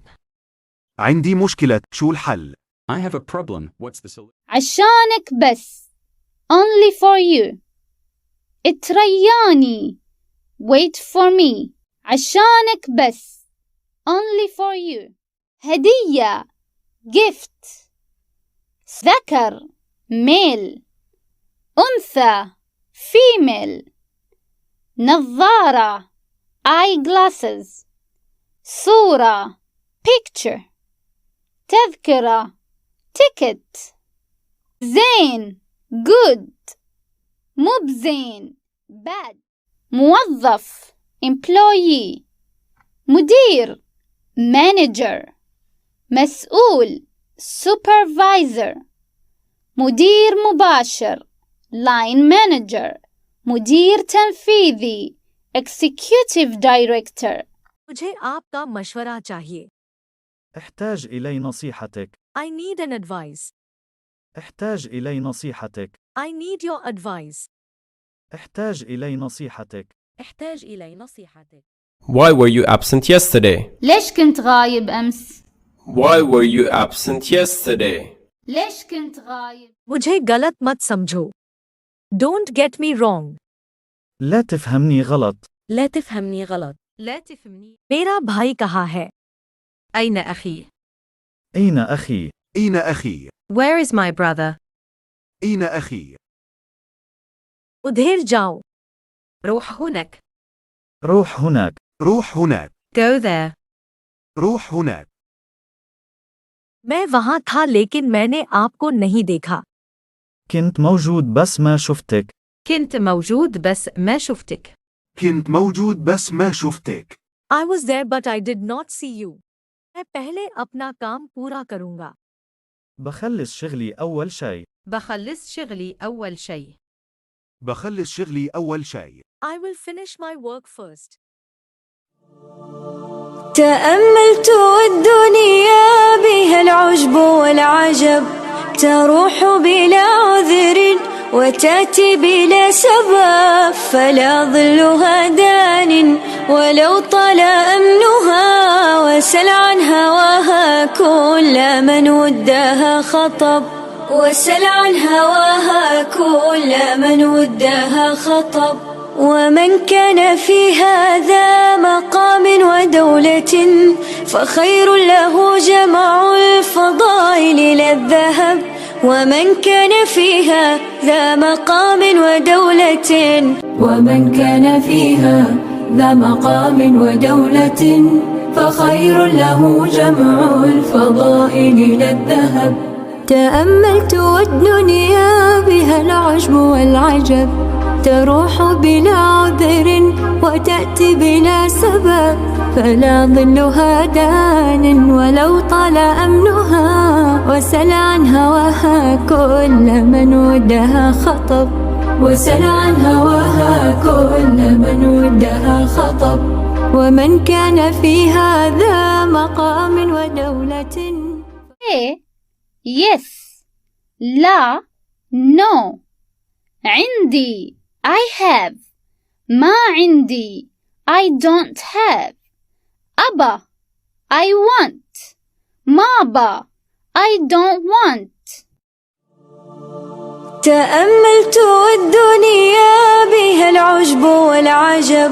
عندي مشكلة، شو الحل؟ I have a problem. What's the solution? عشانك بس. Only for you. اترياني. Wait for me. عشانك بس. Only for you. هدية. Gift. ذكر. Male. أنثى. Female. نظارة. Eyeglasses. صورة. Picture. تذكرة. Ticket. زين. Good. مو بزين. Bad. موظف. Employee. مدير. Manager. مسؤول. Supervisor. مدير مباشر. Line Manager. مدير تنفيذي. Executive Director. मुझे आपका मशवरा चाहिए. احتاج إلي نصيحتك. I need an advice. احتاج إلي نصيحتك. I need your advice. احتاج إلي نصيحتك. احتاج إلي نصيحتك. Why were you absent yesterday? ليش كنت غايب أمس؟ Why were you absent yesterday? ليش كنت غايب؟ मुझे गलत मत समझो. Don't get me wrong. لا تفهمني غلط. لا تفهمني غلط. لا تفهمني. मेरा भाई कहाँ है? أين أخي؟ أين أخي؟ أين أخي؟ Where is my brother? أين أخي؟ उधर जाओ. روح هناك. روح هناك. روح هناك. Go there. روح هناك. मैं वहाँ था लेकिन मैंने आपको नहीं देखा. كنت موجود بس ما شفتك. كنت موجود بس ما شفتك. كنت موجود بس ما شفتك. I was there but I did not see you. मैं पहले अपना काम पूरा करूँगा. بخلص شغلي أول شيء. بخلص شغلي أول شيء. بخلص شغلي أول شيء. I will finish my work first. تأملت الدنيا بها العجب والعجب تروح بلا عذر وتأتي بلا سبب فلا ظلها دان ولو طال أمنها وسل عن هواها كل من ودها خطب وسل عن هواها كل من ودها خطب ومن كان في هذا مقام ودولة فخير له جمع الفضائل إلى الذهب ومن كان فيها ذا مقام ودولة ومن كان فيها ذا مقام ودولة فخير له جمع الفضائل إلى الذهب تأملت الدنيا بها العجب والعجب تروح بلا عذر وتأتي بلا سبب فلا ظلها دان ولو طال أمنها وسل عن هواها كل من ودها خطب وسل عن هواها كل من ودها خطب ومن كان في هذا مقام ودولة. Yes. لا. No. عندي. I have. ما عندي. I don't have. أبا. I want. ما أبا. I don't want. تأملت الدنيا بها العجب والعجب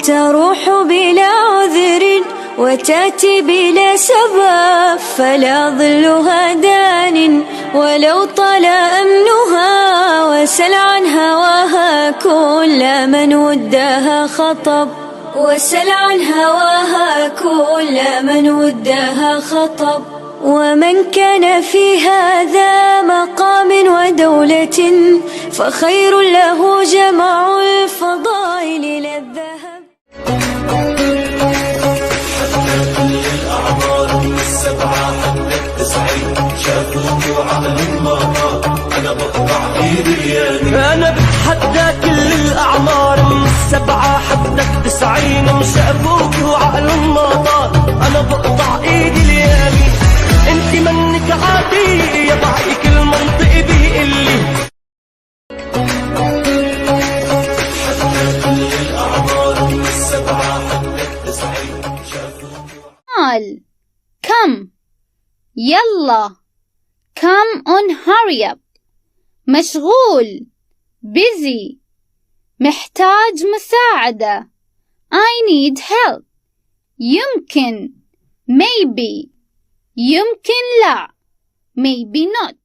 تروح بلا عذر وتأتي بلا سبب فلا ظلها دان ولو طال أمنها وسل عن هواها كل من ودها خطب وسل عن هواها كل من ودها خطب ومن كان في هذا مقام ودولة فخير له جمع الفضائل إلى الذهب. الأعمار من 7 حتى 90 شافوك وعقل ما طار أنا بقطع إيدي اليمين. أنا بتحدى كل الأعمار من 7 حتى 90 شافوك وعقل ما طار أنا بقطع إيدي اليمين. انت منك عادي يا ضعي كل منطق بيقلي كل الأعمار من 7 حتى 90 شافوك. قال come يلا come on hurry up مشغول busy محتاج مساعدة I need help يمكن maybe يمكن لا maybe not.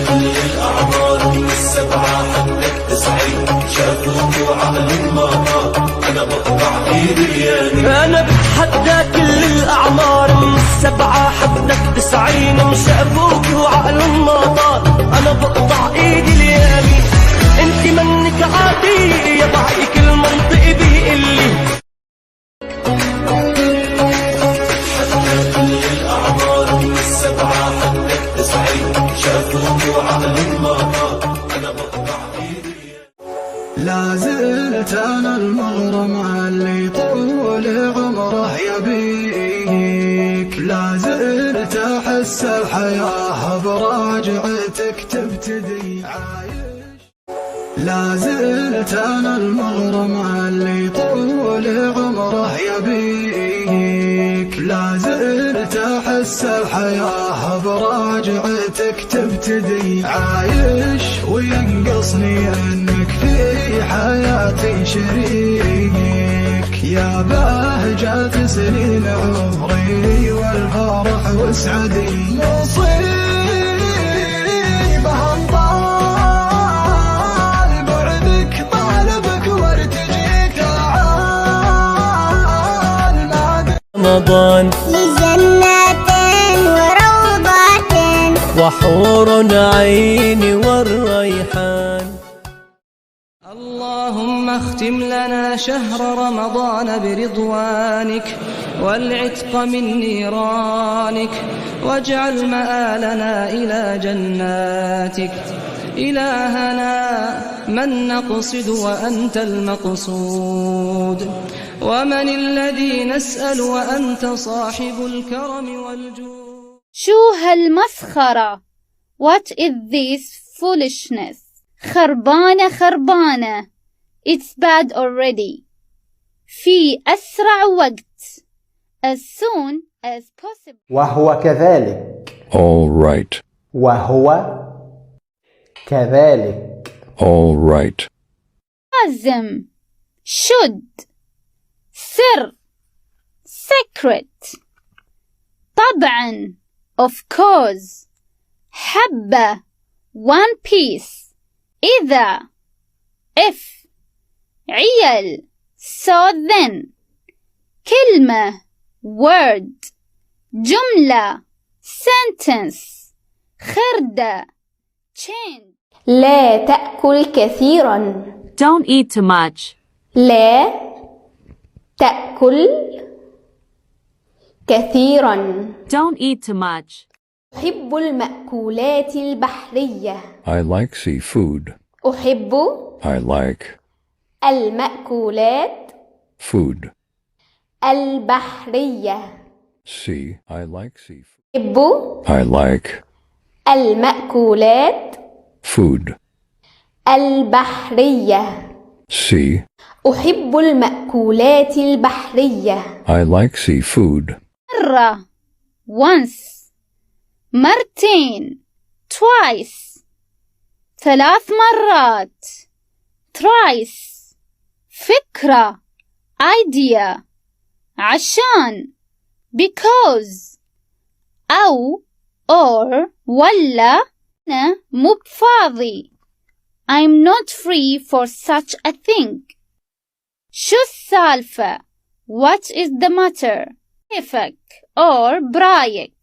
كل الأعمار من 7 حتى 90 شافوك وعقل ما طار أنا بقطع إيدي اليمين. أنا بتحدى كل الأعمار من 7 حتى 90 شافوك وعقل ما طار أنا بقطع إيدي اليمين. انت منك عادي يا ضعي كل منطق بيقلي كل الأعمار من 7 حتى 90 شافوك وعقل ما طار أنا بقطع إيدي. لا زلت أنا المغرم اللي طول عمره يبيك لا زلت أحس الحياة براجعتك تبتدي عايش. لا زلت أنا المغرم اللي طول عمره يبيك لا زلت أحس الحياة براجعتك تبتدي عايش. وينقصني أنك في حياتي شريك يا بهجة سنين عمري والفرح وسعدي. مصيبة طال بعدك طالبك وارتجيك تعال رمضان لجنات وروضات وحور عين والريحان. اللهم اختم لنا شهر رمضان برضوانك والعتق من نيرانك واجعل مآلنا إلى جناتك. إلهنا من نقصد وأنت المقصود ومن الذي نسأل وأنت صاحب الكرم والجود. شو هالمسخرة What is this foolishness خربانة خربانة It's bad already في أسرع وقت as soon as possible. وهو كذلك All right. وهو كذلك All right. لازم should سر secret طبعا of course حبة one piece إذا if عيل so then كلمة word جملة sentence خردة chain. لا تأكل كثيرا Don't eat too much. لا تأكل كثيرا Don't eat too much. أحب المأكولات البحرية. I like seafood. أحب I like المأكولات food. البحرية. See, I like seafood. أحب I like المأكولات food. البحرية. See, أحب المأكولات البحرية. I like seafood. مرة once مرتين twice 3 مرات thrice فكرة idea عشان because أو or ولا أنا مو بفاضي I'm not free for such a thing. شو السالفة? What is the matter? كيفك or برايك.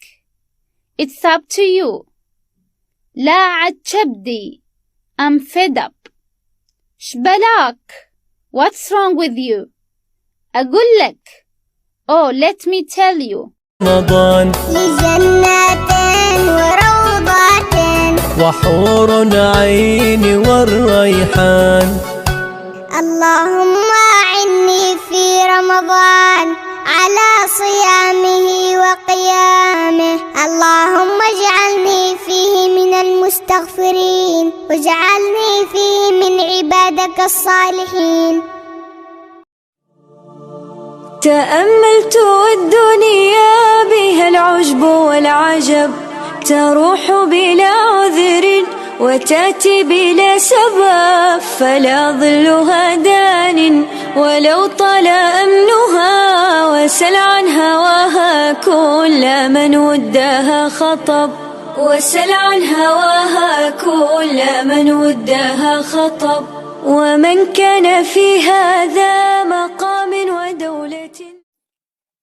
It's up to you. لا عاد كبدي. I'm fed up. شبلاك? What's wrong with you? أقول لك. Oh, let me tell you. رمضان لجنات وروضات وحور عين والريحان. اللهم أعني في رمضان على صيامه وقيامه. اللهم اجعلني فيه من المستغفرين واجعلني فيه من عبادك الصالحين. تأملت الدنيا بها العجب والعجب تروح بلا عذر وتأتي بلا سبب فلا ظلها دان ولو طال أمنها وسل عن هواها كل من ودها خطب وسل عن هواها كل من ودها خطب ومن كان في هذا مقام ودولة.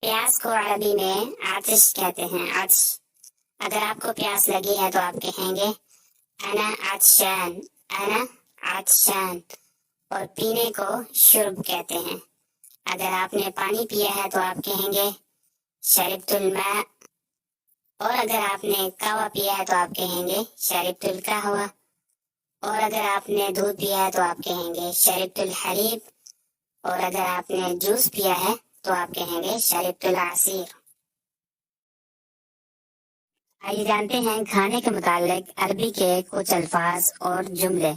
प्यास को अरबी में आतिश कहते हैं. आतिश. अगर आपको प्यास लगी है तो आप कहेंगे अना आतिशान. अना आतिशान. और पीने को शुर्ब कहते हैं. अगर आपने पानी पिया है तो आप कहेंगे शरिबतुल मा. और अगर आपने कहवा पिया है तो आप कहेंगे शरिबतुल कहवा. और अगर आपने दूध पिया है तो आप कहेंगे शरिबतुल हलीब. और अगर आपने जूस पिया है तो आप कहेंगे शरिबतुल असीर. आइए जानते हैं खाने के मुतालिक अरबी के कुछ अल्फाज और जुमले.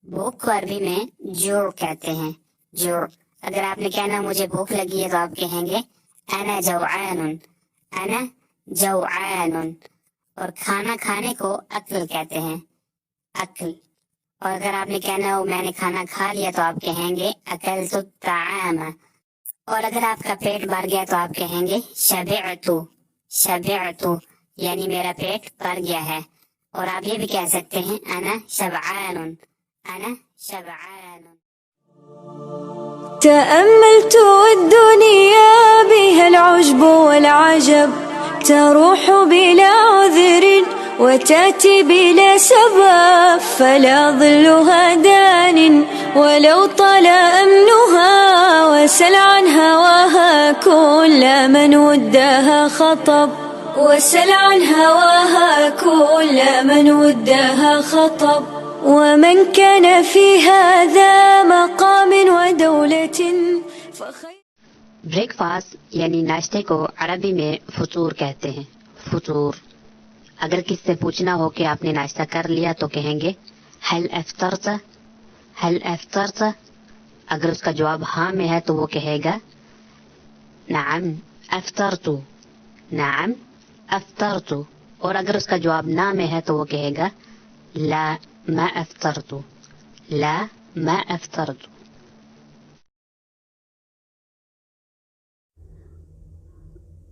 भूख को अरबी में जो कहते हैं. जो. अगर आपने कहना मुझे भूख लगी है तो आप कहेंगे अना जौआनुन. अना जौआनुन. और खाना खाने को अक्ल कहते हैं. अक्ल. और अगर आपने कहना हो मैंने खाना खा लिया तो आप कहेंगे अकलतु ताआम. और अगर आपका पेट भर गया तो आप कहेंगे शबिअतु. शबिअतु यानी मेरा पेट भर गया है. और आप ये भी कह सकते हैं अना शबआनुन. अना शबआनुन. تأملت الدنيا بها العجب والعجب تروح بلا عذر وتأتي بلا سبب فلا ظلها دان ولو طال أمنها وسل عن هواها كل من ودها خطب وسل عن هواها كل من ودها خطب ومن كان في هذا مقام ودولة فخير. ब्रेकफास्ट यानी नाश्ते को अरबी में फतूर कहते हैं. फतूर. अगर किससे पूछना हो कि आपने नाश्ता कर लिया तो कहेंगे हल अफ्तरत. हल अफ्तरत. अगर उसका जवाब हाँ में है तो वो कहेगा नाम अफ्तरतु. नाम अफ्तरतु. और अगर उसका जवाब ना में है तो वो कहेगा ला मा अफ्तरतु. ला मा अफ्तरतु.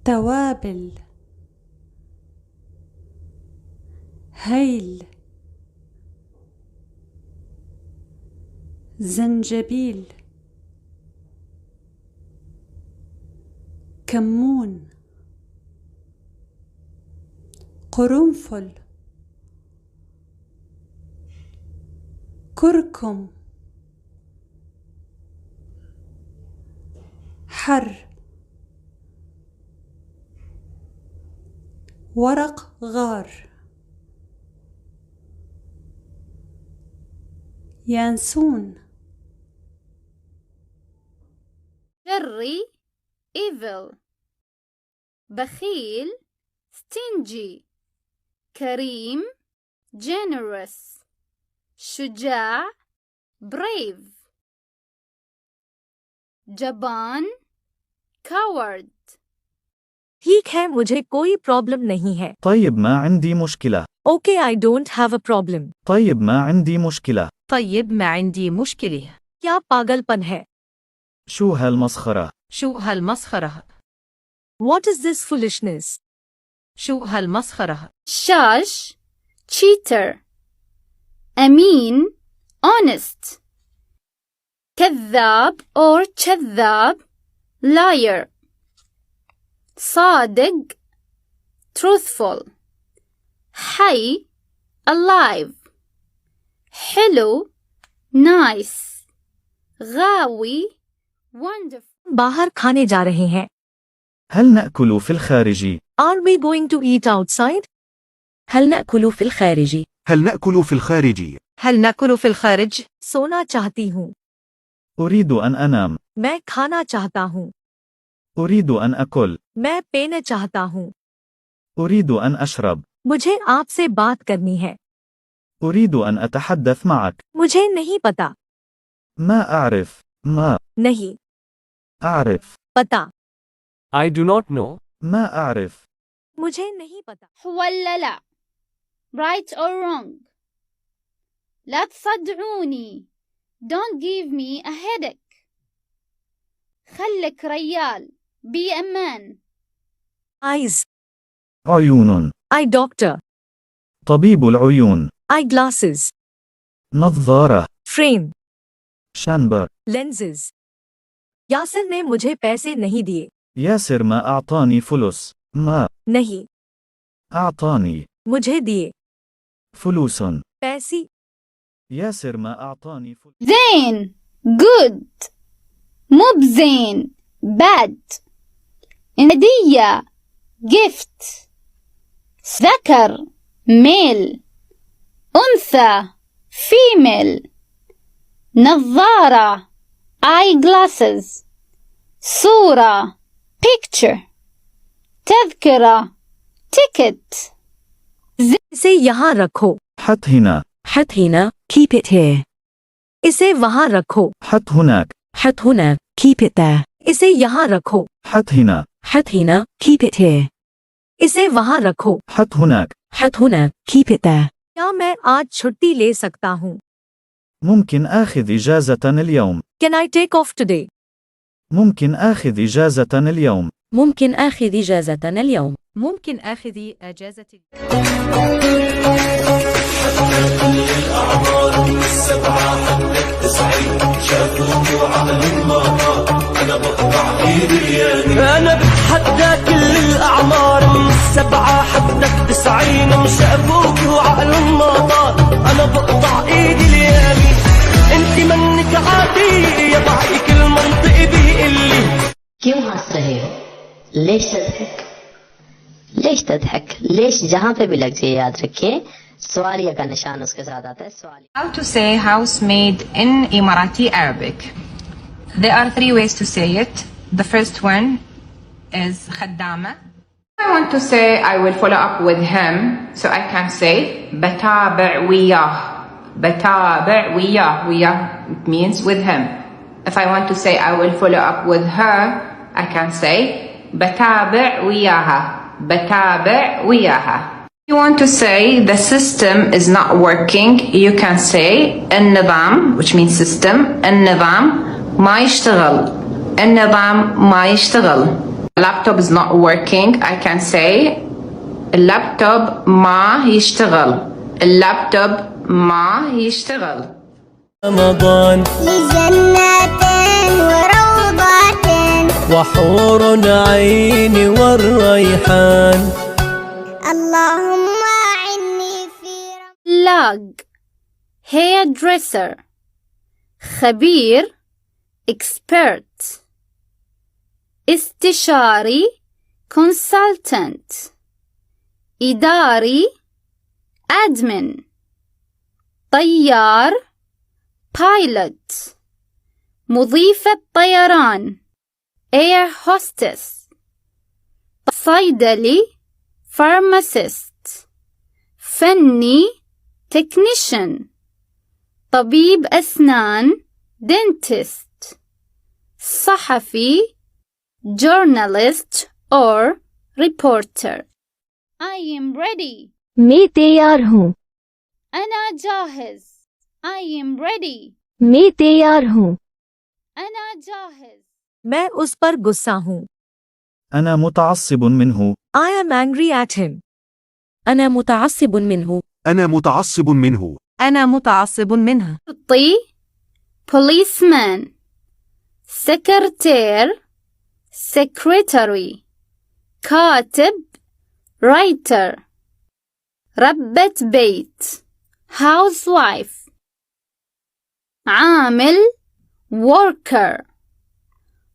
توابل هيل زنجبيل كمون قرنفل كركم حر ورق غار يانسون شري evil. بخيل stingy. كريم generous. شجاع brave. जबान coward. ठीक है मुझे कोई प्रॉब्लम नहीं है. طيب ما عندي مشكلة. Okay I don't have a problem. طيب ما عندي مشكلة. طيب ما عندي مشكلة. क्या पागलपन है. شو هالمسخرة؟ شو هالمسخرة؟ What is this foolishness? شو هالمسخرة؟ شاش cheater أمين honest كذاب or كذاب liar صادق truthful حي alive حلو nice غاوي wonderful बाहर खाने जा रहे हैं. هل نأكل في الخارج؟ Are we going to eat outside? هل نأكل في الخارج؟ هل نأكل في الخارج؟ هل نأكل في الخارج؟ सोना चाहती हूँ. أريد أن أنام. मैं खाना चाहता हूँ. أريد أن أكل. मैं पीना चाहता हूँ. أريد أن أشرب. मुझे आपसे बात करनी है. أريد أن أتحدث معك. मुझे नहीं पता. ما أعرف. ما. नहीं. أعرف. पता. I do not know. ما أعرف. मुझे नहीं पता. ولا لا right or wrong لا تصدعوني don't give me a headache خلك ريال بأمان Eyes. عيون. Eye doctor. طبيب العيون. Eyeglasses. نظارة. Frame. شنبر. Lenses. यासिर ने मुझे पैसे नहीं दिए. ياسر ما أعطاني فلوس. ما. नहीं. أعطاني. मुझे दिए. فلوس. पैसी. ياسر ما أعطاني فلوس. زين good مو بزين bad هدية gift ذكر male أنثى female نظارة eyeglasses صورة picture تذكرة ticket इसे यहाँ रखो. حط هنا. حط هنا. Keep it here. इसे वहाँ रखो. حط هناك. حط هنا. Keep it there. इसे यहाँ रखो. حط هنا. حط هنا. Keep it here. इसे वहाँ रखो. حط هناك. حط هنا. Keep it there. क्या मैं आज छुट्टी ले सकता हूँ? ممكن آخذ إجازة اليوم. Can I take off today? ممكن آخذ إجازة اليوم. ممكن آخذ إجازة اليوم. ممكن آخذ أجازة أنا بتحدى كل الأعمار من 7 حدك 90 مش أبوك وعقل الناطر أنا بقطع إيدي اليمين أنت منك عادي يا ضحك كل منطق بيقلي क्यों हंस रहे हो लेश तضحك लेश तضحक लेश जहाँ पे भी लग जाए याद रखिए सवालिया का निशान उसके साथ आता है सवालिया. How to say housemaid in Emirati Arabic? There are 3 ways to say it. The first one is خدامة. I want to say I will follow up with him, so I can say بتابع وياه. بتابع وياه. وياه means with him. If I want to say I will follow up with her, I can say بتابع وياها. بتابع وياها. If you want to say the system is not working, you can say النظام, which means system. النظام ما يشتغل. النظام ما يشتغل. Laptop is not working, I can say اللابتوب ما يشتغل. اللابتوب ما يشتغل. رمضان لجنات وروضات وحور عين والريحان اللهم أعني في لاج hairdresser خبير expert استشاري consultant إداري admin طيار pilot مضيفة طيران air hostess صيدلي pharmacist فني technician طبيب أسنان dentist صحفي journalist or reporter. I am ready. मैं तैयार हूँ. أنا جاهز. I am ready. मैं तैयार हूँ. أنا جاهز. मैं उस पर गुस्सा हूँ. أنا متعصب منه. I am angry at him. أنا متعصب منه. أنا متعصب منه. أنا متعصب منه. policeman, secretary, secretary, كاتب, writer, ربة بيت, housewife, عامل, worker,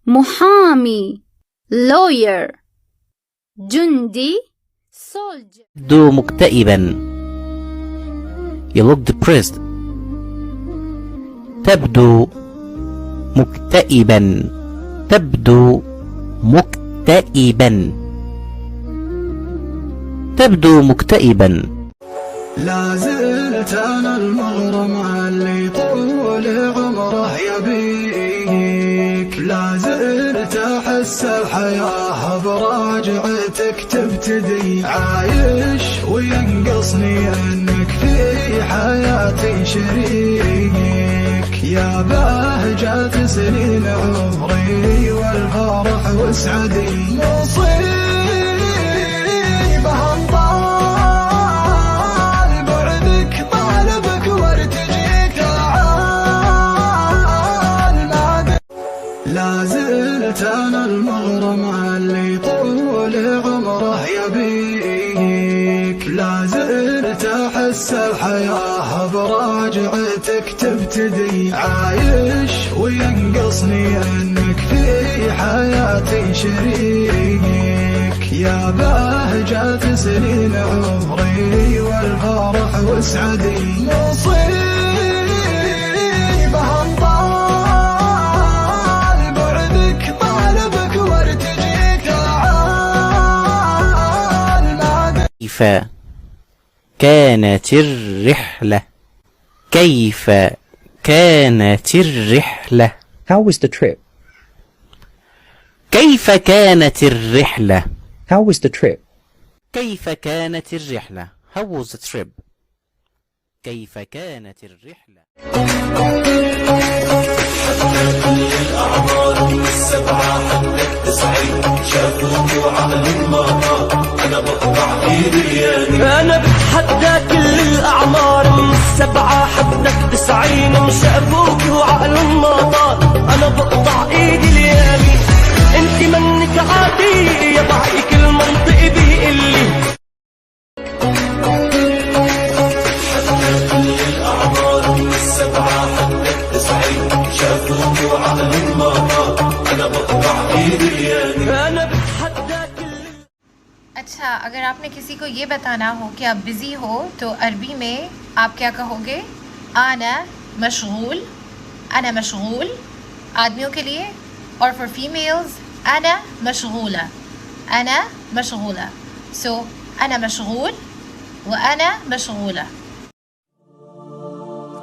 محامي, lawyer, جندي, soldier. تبدو مكتئبا. You look depressed. تبدو مكتئبا. تبدو مكتئبا. تبدو مكتئبا. لا زلت أنا المغرم اللي طول عمره يبيك. لا زلت أحس الحياة براجعتك تبتدي. عايش وينقصني أنك في حياتي شريك. يا بهجة سنين عمري والفرح وسعدي. مصيبة انطال بعدك طالبك وارتجيك تعال. لا زلت أنا المغرم اللي طول عمره يبيك. لا زلت أحس الحياة براجعتك تبتدي. عايش وينقصني أنك في حياتي شريك. يا بهجة سنين عمري والفرح وسعدي. مصيبة انطال بعدك طالبك وارتجيك تعال. كيف كانت الرحلة؟ كيف كانت الرحلة؟ How was the trip? كيف كانت الرحلة؟ How was the trip? كيف كانت الرحلة؟ How was the trip? كيف كانت الرحلة؟ الأعمار من 7 حتى 90 شافوك وعقلك ما طار. أنا بقطع إيدي اليمين. أنا بتحدى كل الأعمار من 7 حتى 90 شافوك وعقلك ما طار. أنا بقطع إيدي اليمين. انت منك عادية ضعي كل منطق بيقلي. كل الأعمار من 7 حتى 90 شافوك وعقلك ما طار. أنا بقطع إيدي اليمين. أنا بتحدى كل. अच्छा, अगर आपने किसी को ये बताना हो कि आप बिज़ी हो तो अरबी में आप क्या कहोगे? आना मशगूल. अना मशगूल आदमियों के लिए, और फॉर फीमेल्स أنا مشغولة. أنا مشغولة. So أنا مشغول وأنا مشغولة.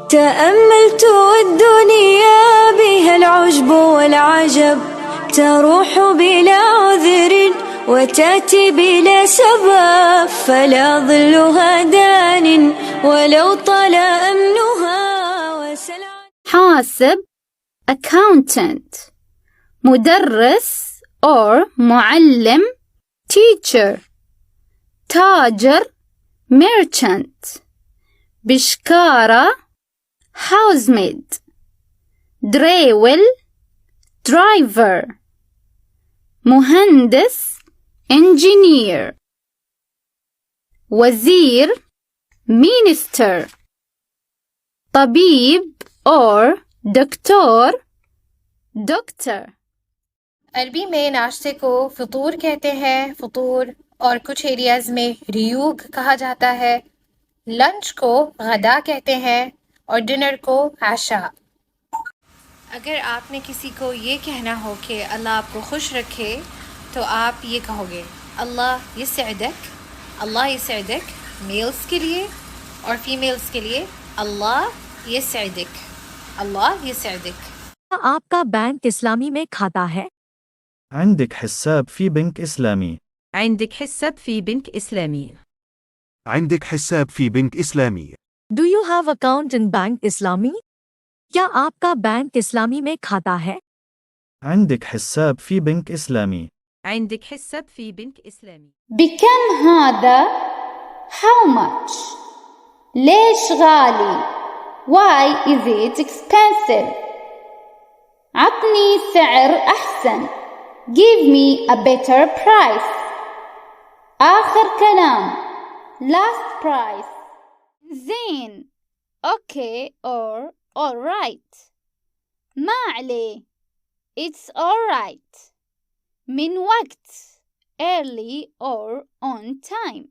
تأملت الدنيا بها العجب والعجب تروح بلا عذر وتأتي بلا سبب فلا ظلها دان ولو طال أمنها وسلام. حاسب accountant, مدرس or معلم teacher, تاجر merchant, بشكارة housemaid, دريول driver, مهندس engineer, وزير minister, طبيب or doctor doctor. अरबी में नाश्ते को फतूर कहते हैं, फतूर, और कुछ एरियाज़ में रियूग कहा जाता है। लंच को गदा कहते हैं और डिनर को आशा। अगर आपने किसी को ये कहना हो कि अल्लाह आपको खुश रखे तो आप ये कहोगे अल्लाह यसअदक. अल्लाह यसअदक मेल्स के लिए, और फीमेल्स के लिए अल्लाह यसअदक. अल्लाह यसअदक. आपका बैंक इस्लामी में खाता है? عندك حساب في بنك إسلامي. عندك حساب في بنك إسلامي. عندك حساب في بنك إسلامي. Do you have account in Bank Islami? क्या आपका बैंक इस्लामी में खाता है? عندك حساب في بنك إسلامي. عندك حساب في بنك إسلامي. بكم هذا؟ How much? ليش غالي؟ Why is it expensive? عطني سعر أحسن. Give me a better price. آخر كلام. Last price. زين. Okay or alright. ما عليه. It's alright. من وقت. Early or on time.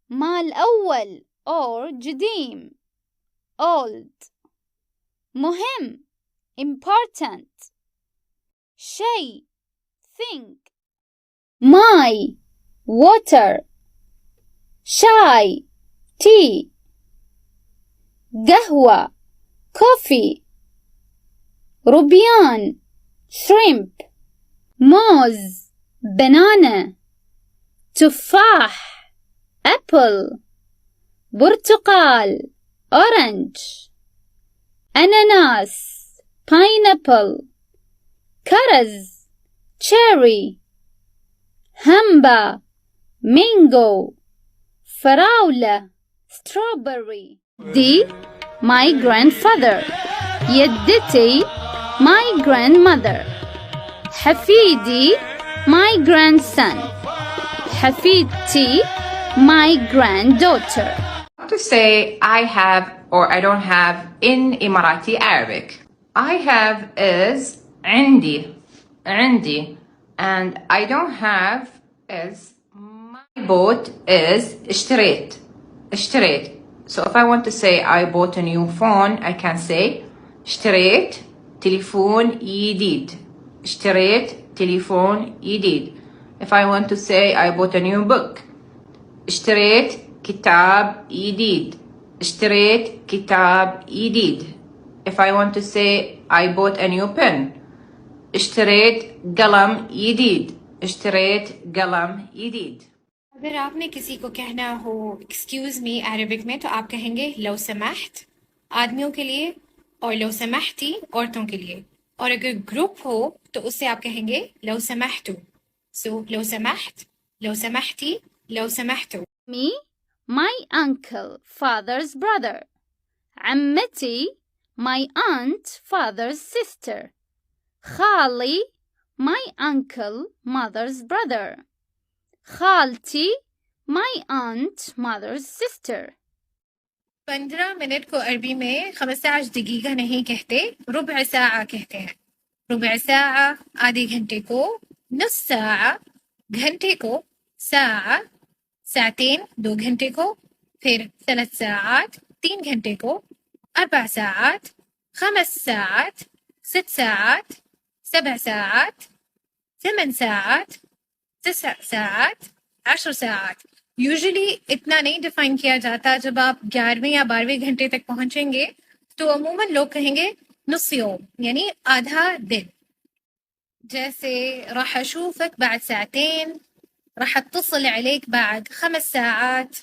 ما الأول or جديم. Old. مهم. Important. شيء. Think. ماي. Water. شاي. Tea. قهوة. Coffee. روبيان. Shrimp. موز. Banana. تفاح. Apple. برتقال. Orange. أناناس. Pineapple. كرز. Cherry. همبا. Mango. فراولة. Strawberry. دي my grandfather. يدتي my grandmother. حفيدي my grandson. حفيدتي my granddaughter. To say I have or I don't have in Emirati Arabic. I have is عندي and I don't have is my bought is اشتريت. So if I want to say I bought a new phone, I can say اشتريت تليفون جديد. اشتريت تليفون جديد. If I want to say I bought a new book, اشتريت كتاب جديد. اشتريت كتاب جديد. If I want to say I bought a new pen, اشتريت قلم جديد. اشتريت قلم جديد. अगर आपने किसी को कहना हो excuse me Arabic में तो आप कहेंगे लो समहत आदमियों के लिए और लो समहती औरतों के लिए, और अगर ग्रुप हो तो उससे आप कहेंगे लो समहतु. सो लो समहत, लो समहती, लो समहतु. Me, my uncle, father's brother. عمتي, my aunt, father's sister. خالي, my uncle, mother's brother. خالتي, my aunt, mother's sister. 15 मिनट को अरबी में 15 दकीका नहीं कहते, रुबع साआ कहते हैं. रुबع साआ आधे घंटे को, नस साआ घंटे को, साआ सातेन 2 घंटे को, फिर 3 साआत 3 घंटे को, 4 साआत 5 साआत 6 साआत 7 साआत 8 साआत 9 साआत 10 साआत. यूजुअली इतना नहीं डिफाइन किया जाता. जब आप 11वें या 12वें घंटे तक पहुंचेंगे तो अमूमन लोग कहेंगे नुस यौम, यानी आधा दिन. जैसे राह अशूफक बाद सातेन, راح اتصل عليك بعد 5 ساعات.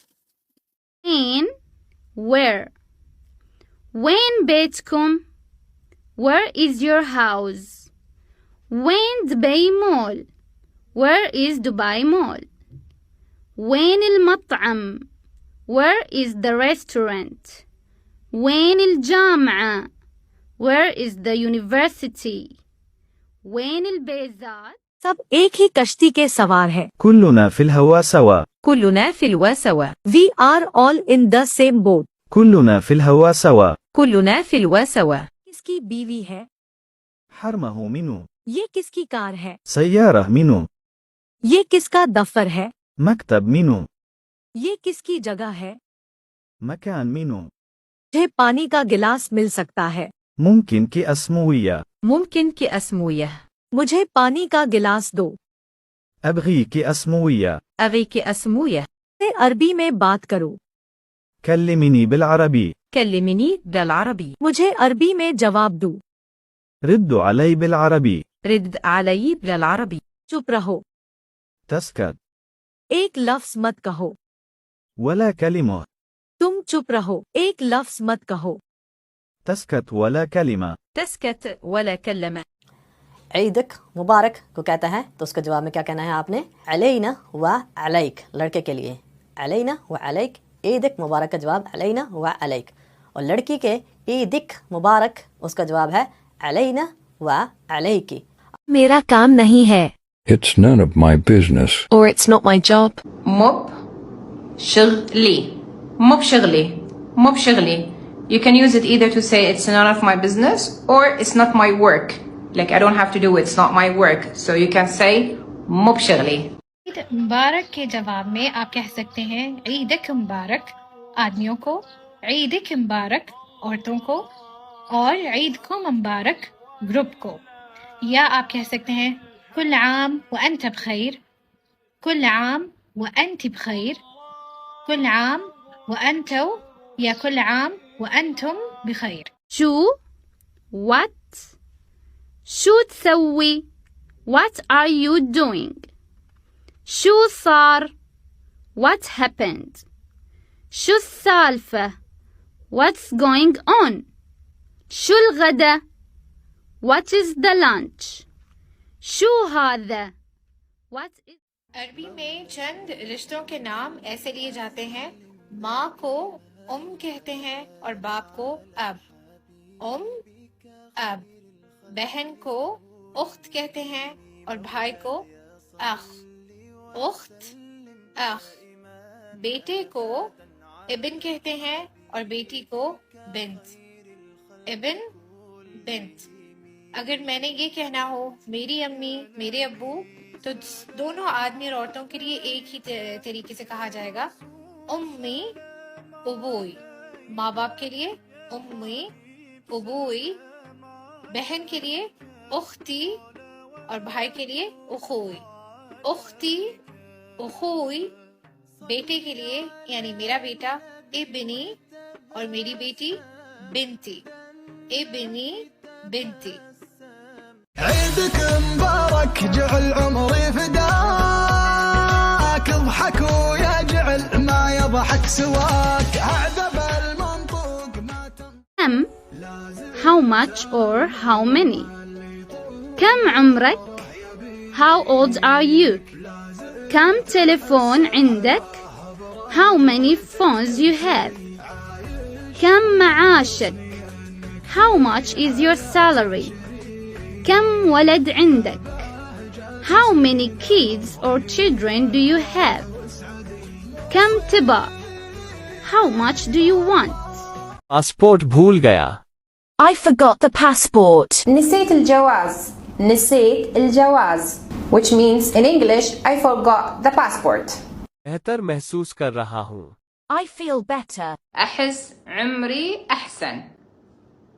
In where? وين بيتكم? Where is your house? وين دبي مول? Where is Dubai Mall? وين المطعم? Where is the restaurant? وين الجامعة? Where is the university? وين البيزات؟ सब एक ही कश्ती के सवार हैं. كلنا في الهواء سوا. كلنا في الوا سوا. We are all in the same boat. كلنا في الهواء سوا. كلنا في الوا سوا. किसकी बीवी है? حرمه منه. ये किसकी कार है? سيارة منه. ये किसका दफ्तर है? مكتب منه. ये किसकी जगह है? مكان منه. मुझे पानी का गिलास मिल सकता है. ممكن كأسموية. ممكن كأسموية. मुझे पानी का गिलास दो. أبغي كأسموية. أبغي كأسموية. अरबी में बात करो. كلمني بالعربي. كلمني بالعربي. मुझे अरबी में जवाब दो. ردوا علي بالعربي. رد علي بالعربي. चुप रहो. تسكت. एक लफ्ज मत कहो. ولا كلمة. तुम चुप रहो. एक लफ्ज मत कहो. تسكت ولا كلمة. تسكت ولا كلمة. ईदक मुबारक को कहता है तो उसका जवाब में क्या कहना है आपने? अलैना व अलैक, लड़के के लिए अलैना व अलैक। ईदक मुबारक का जवाब अलैना व अलैक। और लड़की के ईदिक मुबारक उसका जवाब है अलैना व अलैकी। मेरा काम नहीं है। It's none of my business. Or it's not my job. مب شغلي مب شغلي مب شغلي. You can use it either to say it's none of my business or it's not my work. Like I don't have to do it, it's not my work. So you can say مب شغلي. ईद मुबारक के जवाब में आप कह सकते हैं ईदक मुबारक आदमियों को, ईदक मुबारक औरतों को और ईद को मुबारक ग्रुप को। या आप कह सकते हैं कुल आम व अंत बखैर, कुल आम व अंत बखैर, कुल आम व अंतौ या कुल आम व अंतुम बखैर। شو what شو تسوي what are you doing شو صار what happened شو السالفة what's going on شو الغدا what is the lunch شو هذا what is अरबी में चंद रिश्तों के नाम ऐसे लिए जाते हैं। माँ को कहते हैं और बाप को अब। अब। बहन को उख्त कहते हैं और भाई को अख। उख्त अख। बेटे को इब्न कहते हैं और बेटी को बिन्त। इब्न बिन्त। अगर मैंने ये कहना हो मेरी अम्मी मेरे अब्बू तो दोनों आदमी और औरतों के लिए एक ही तरीके से कहा जाएगा उम्मी उबूई। माँ बाप के लिए उम्मी उबूई, बहन के लिए उख्ती और भाई के लिए उखोई। उख्ती उखोई। बेटे के लिए यानी मेरा बेटा इब्नी और मेरी बेटी बिन्ती। इब्नी बिन्ती। عيدك مبارك جعل عمري فداك اضحك ويا جعل ما يضحك سواك اعذب المنطوق ما how much or how many كم عمرك how old are you كم تليفون عندك how many phones you have كم معاشك how much is your salary كم ولد عندك how many kids or children do you have كم تبى how much do you want passport भूल गया। I forgot the passport. نسيت الجواز. نسيت الجواز. Which means in English I forgot the passport. बेहतर महसूस कर रहा हूँ। I feel better. أحس عمري أحسن.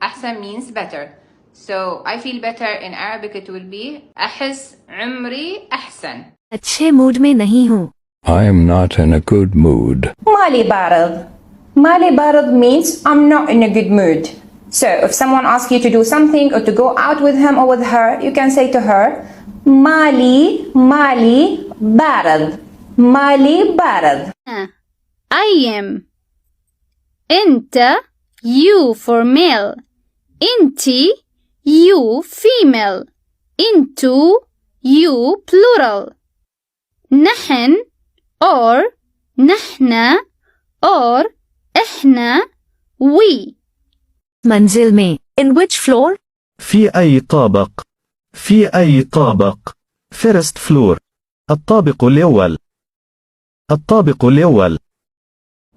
أحسن means better. So I feel better in Arabic it will be أحس عمري أحسن. अच्छे मूड में नहीं हूँ. I am not in a good mood. مالي بارد. مالي بارد means I'm not in a good mood. So if someone asks you to do something or to go out with him or with her, you can say to her مالي بارد. مالي بارد. I am. أنت you for male. أنتي you female. أنتو you plural. نحن or نحنا or إحنا we. منزل में in which floor? في أي طابق؟ في أي طابق؟ First floor. الطابق الأول. الطابق الأول.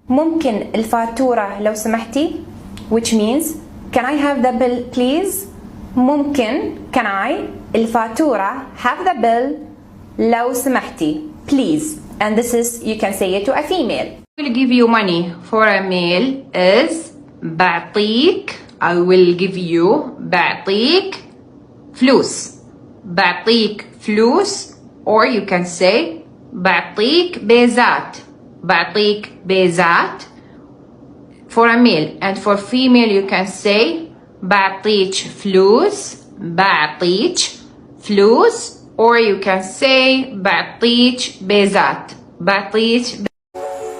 ممكن الفاتورة لو سمحتي which means can I have the bill please. ممكن can I الفاتورة have the bill لو سمحتي please. And this is you can say it to a female. I will give you money for a male is بعطيك. I will give you بعطيك فلوس. بعطيك فلوس or you can say بعطيك بيزات. بعطيك بيزات for a male and for female you can say بعطيك فلوس. بعطيك فلوس or you can say بعطيك بيزات. بعطيك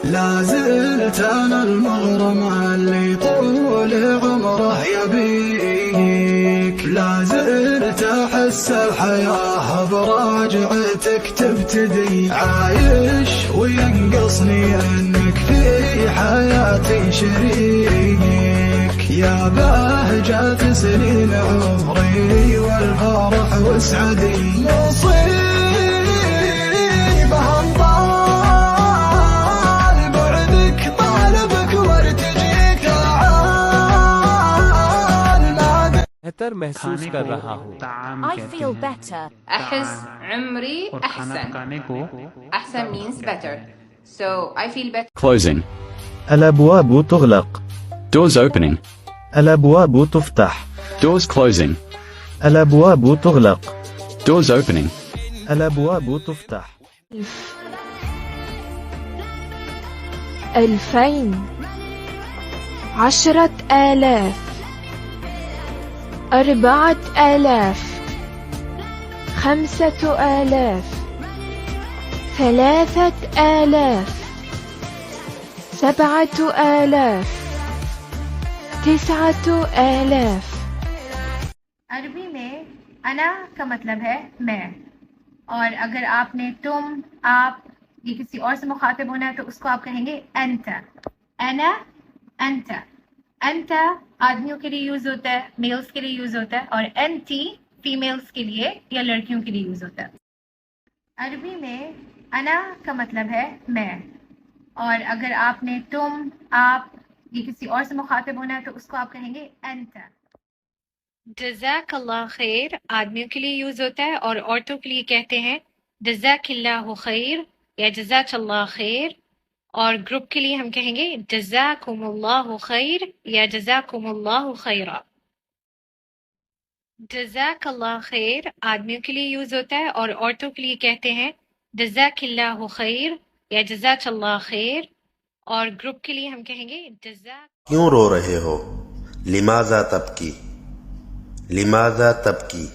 لا زلت انا المغرم اللي طول عمره يبيك. لا زلت احس بس الحياة براجعتك تبتدي، عايش وينقصني انك في حياتي شريك، يا بهجة سنين عمري والفرح وسعدي، مصيبة انطال بعدك طالبك وارتجيك تعال बेहतर महसूस कर रहा हूँ. I feel better. أحس عمري أحسن. أحسن means better. So I feel better. Closing. الأبواب تغلق. Doors opening. الأبواب تفتح. Doors closing. الأبواب تغلق. Doors opening. الأبواب تفتح. 2000 10,000 4,000 5,000 3,000 7,000 9,000 अरबी में अना का मतलब है मैं, और अगर आपने तुम, आप, ये किसी और से मुखातिब होना है तो उसको आप कहेंगे अंता। अना, अंता। अंता आदमियों के लिए यूज होता है, मेल्स के लिए यूज होता है, और अंती फीमेल्स के लिए या लड़कियों के लिए यूज होता है। अरबी में अना का मतलब है मैं, और अगर आपने तुम, आप, ये किसी और से मुखातिब होना है तो उसको आप कहेंगे अंता। जज़ाकल्लाह खैर आदमियों के लिए यूज होता है, और औरतों के लिए कहते हैं जज़ाकिल्लाहु खैर या जज़ाकल्लाह खैर, और ग्रुप के लिए हम कहेंगे जज़ाकुमुल्लाहु खैर या जज़ाकुमुल्लाहु खैरा। जज़ाकल्लाह खैर आदमियों के लिए यूज होता है, और औरतों के लिए कहते हैं जज़ाकिल्लाहु खैर या जज़ाकल्लाह खैर, और ग्रुप के लिए हम कहेंगे जज़ा। क्यों रो रहे हो? लिमाज़ा तबकी, लिमाज़ा तबकी,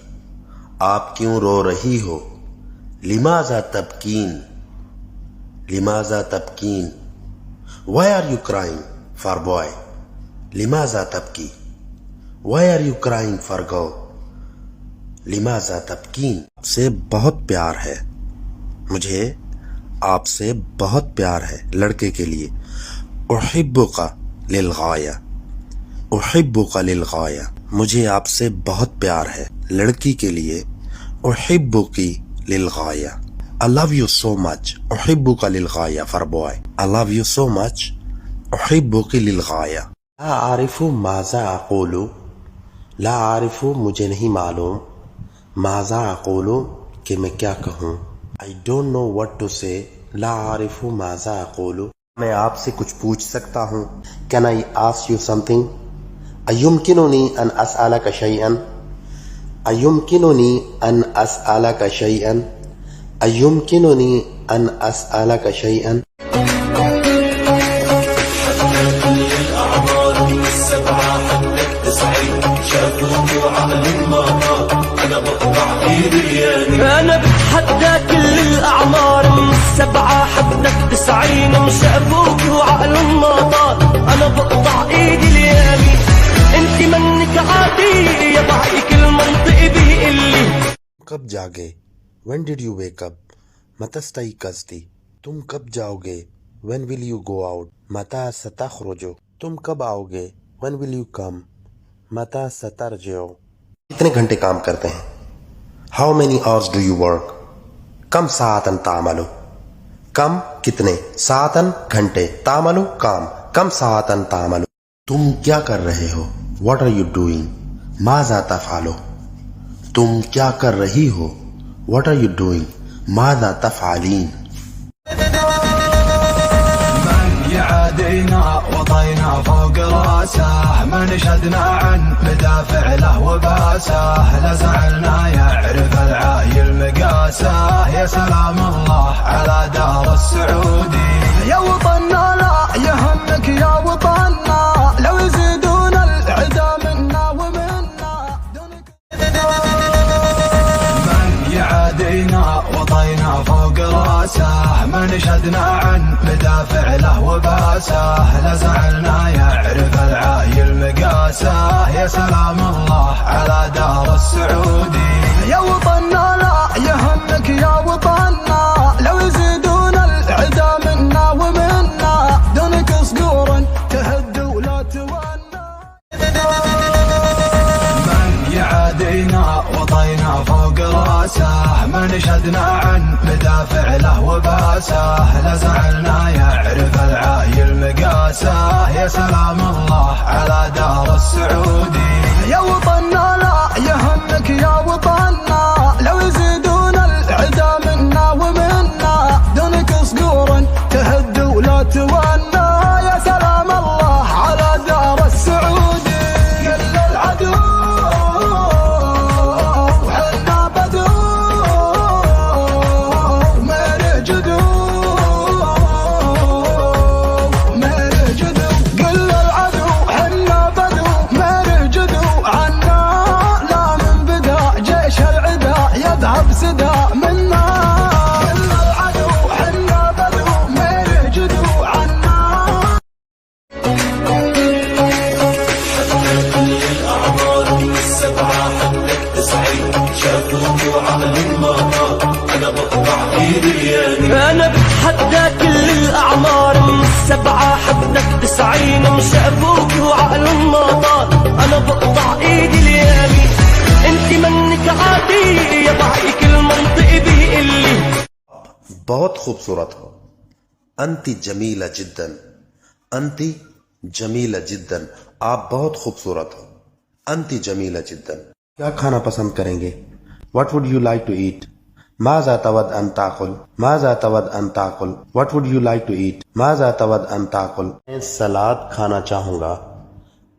आप क्यों रो रही हो? लिमाज़ा तबकीन, लिमाज़ा तबकीन, Why are you crying for boy? लिमाज़ा तबकी, Why are you crying for girl? लिमाज़ा तबकीन। आपसे बहुत प्यार है, मुझे आपसे बहुत प्यार है। लड़के के लिए उहिब्बुका लिलगाया, उहिब्बुका लिलगाया, मुझे आपसे बहुत प्यार है। लड़की के लिए उहिब्बुकी लिलगाया, I love you so much, उहिब्बुका लिलगाया for boy, I love you so much, उहिब्बुकी लिलगाया। ला आरिफु माज़ा अक़ूलु, ला आरिफु मुझे नहीं मालूम, माज़ा अक़ूलु कि मैं क्या कहूँ। I don't know what to say, ला आरिफु माज़ा अक़ूलु, मैं आपसे कुछ पूछ सकता हूँ। Can I ask you something? अयुमकिनुनी अन अस्अलका शैअन, अयुमकिनुनी अन अस्अलका शैअन, अयुमकिनुनी अन अस्अलका शैअन। أنا بتحدى كل الأعمار من 7 حدك 90 مشابوك وعقل الناطار، أنا بقطع إيدي اليمين أنت منك عادي يا ضحك المنطق بيقلي। कब जागे? When did you wake up? متى استيقظتي? तुम कब जाओगे? When will you go out? متى ستخرجوا? तुम कब आओगे? When will you come? متى سترجعوا? कितने घंटे काम करते हैं? How many hours do you work? कम सातन तामलो, कम कितने, सातन घंटे, तामलो काम, कम सातन तामलो। तुम क्या कर रहे हो? What are you doing? Maaza तफ़अलो, तुम क्या कर रही हो? What are you doing? Maaza तफ़अलीन। يعادينا وطينا فوق راسه، ما نشهدنا عن مدافع له وباسه، لا زعلنا يعرف العايل مقاسه، يا سلام الله على دار السعودي. يا وطننا لا يهمك يا وطننا، لو يزيدون العدا منا ومنا دونك. من يعادينا وطينا فوق راسه، ما ما نشدنا عن مدافع له وباسه، لا زعلنا يعرف العايل مقاسه. يا سلام الله على دار السعودي، يا وطننا لا يهمك يا وطننا، لو يزيدون العدا منا ومنا، دونك صقور تهد ولا تولى. من يعادينا وطينا فوق راسه، ما نشدنا عن مدافع له وباسه، لا زعلنا يعرف العايل مقاسه. يا سلام الله على دار السعودي، يا وطننا لا يهمك يا وطننا، لو يزيدون العدا منا ومنا، دونك صقور تهد ولا تولى. يا سلام الله على دار السعودي، كل العدو وحنا بدو مير جدو مير جدو، كل العدو حنا بدو مير جدو، عنا لا من بدا جيش العدا يذهب سدا منا. كل العدو حنا بدو مير جدو عنا. الأعمار من 7 حتى 90 شافوا على المطار، أنا بقطع إيدي اليمين. أنا بتحدى كل الأعمار من 7 حتى 90 شافوك وعلى المطار، أنا بقطع إيدي اليمين. أنت منك عادي يا ضحك المنطق بيقلي. बहुत खूबसूरत हो। अंती जमीला जिद्दन, अंती जमीला जिद्दन, आप बहुत खूबसूरत हो। अंती जमीला जिद्दन। क्या खाना पसंद करेंगे? What would you like to eat? Maaza तवद अन ताकुल, माज़ा तवद अन ताकुल, What would you like to eat? Maaza तवद अन ताकुल। मैं सलाद खाना चाहूँगा।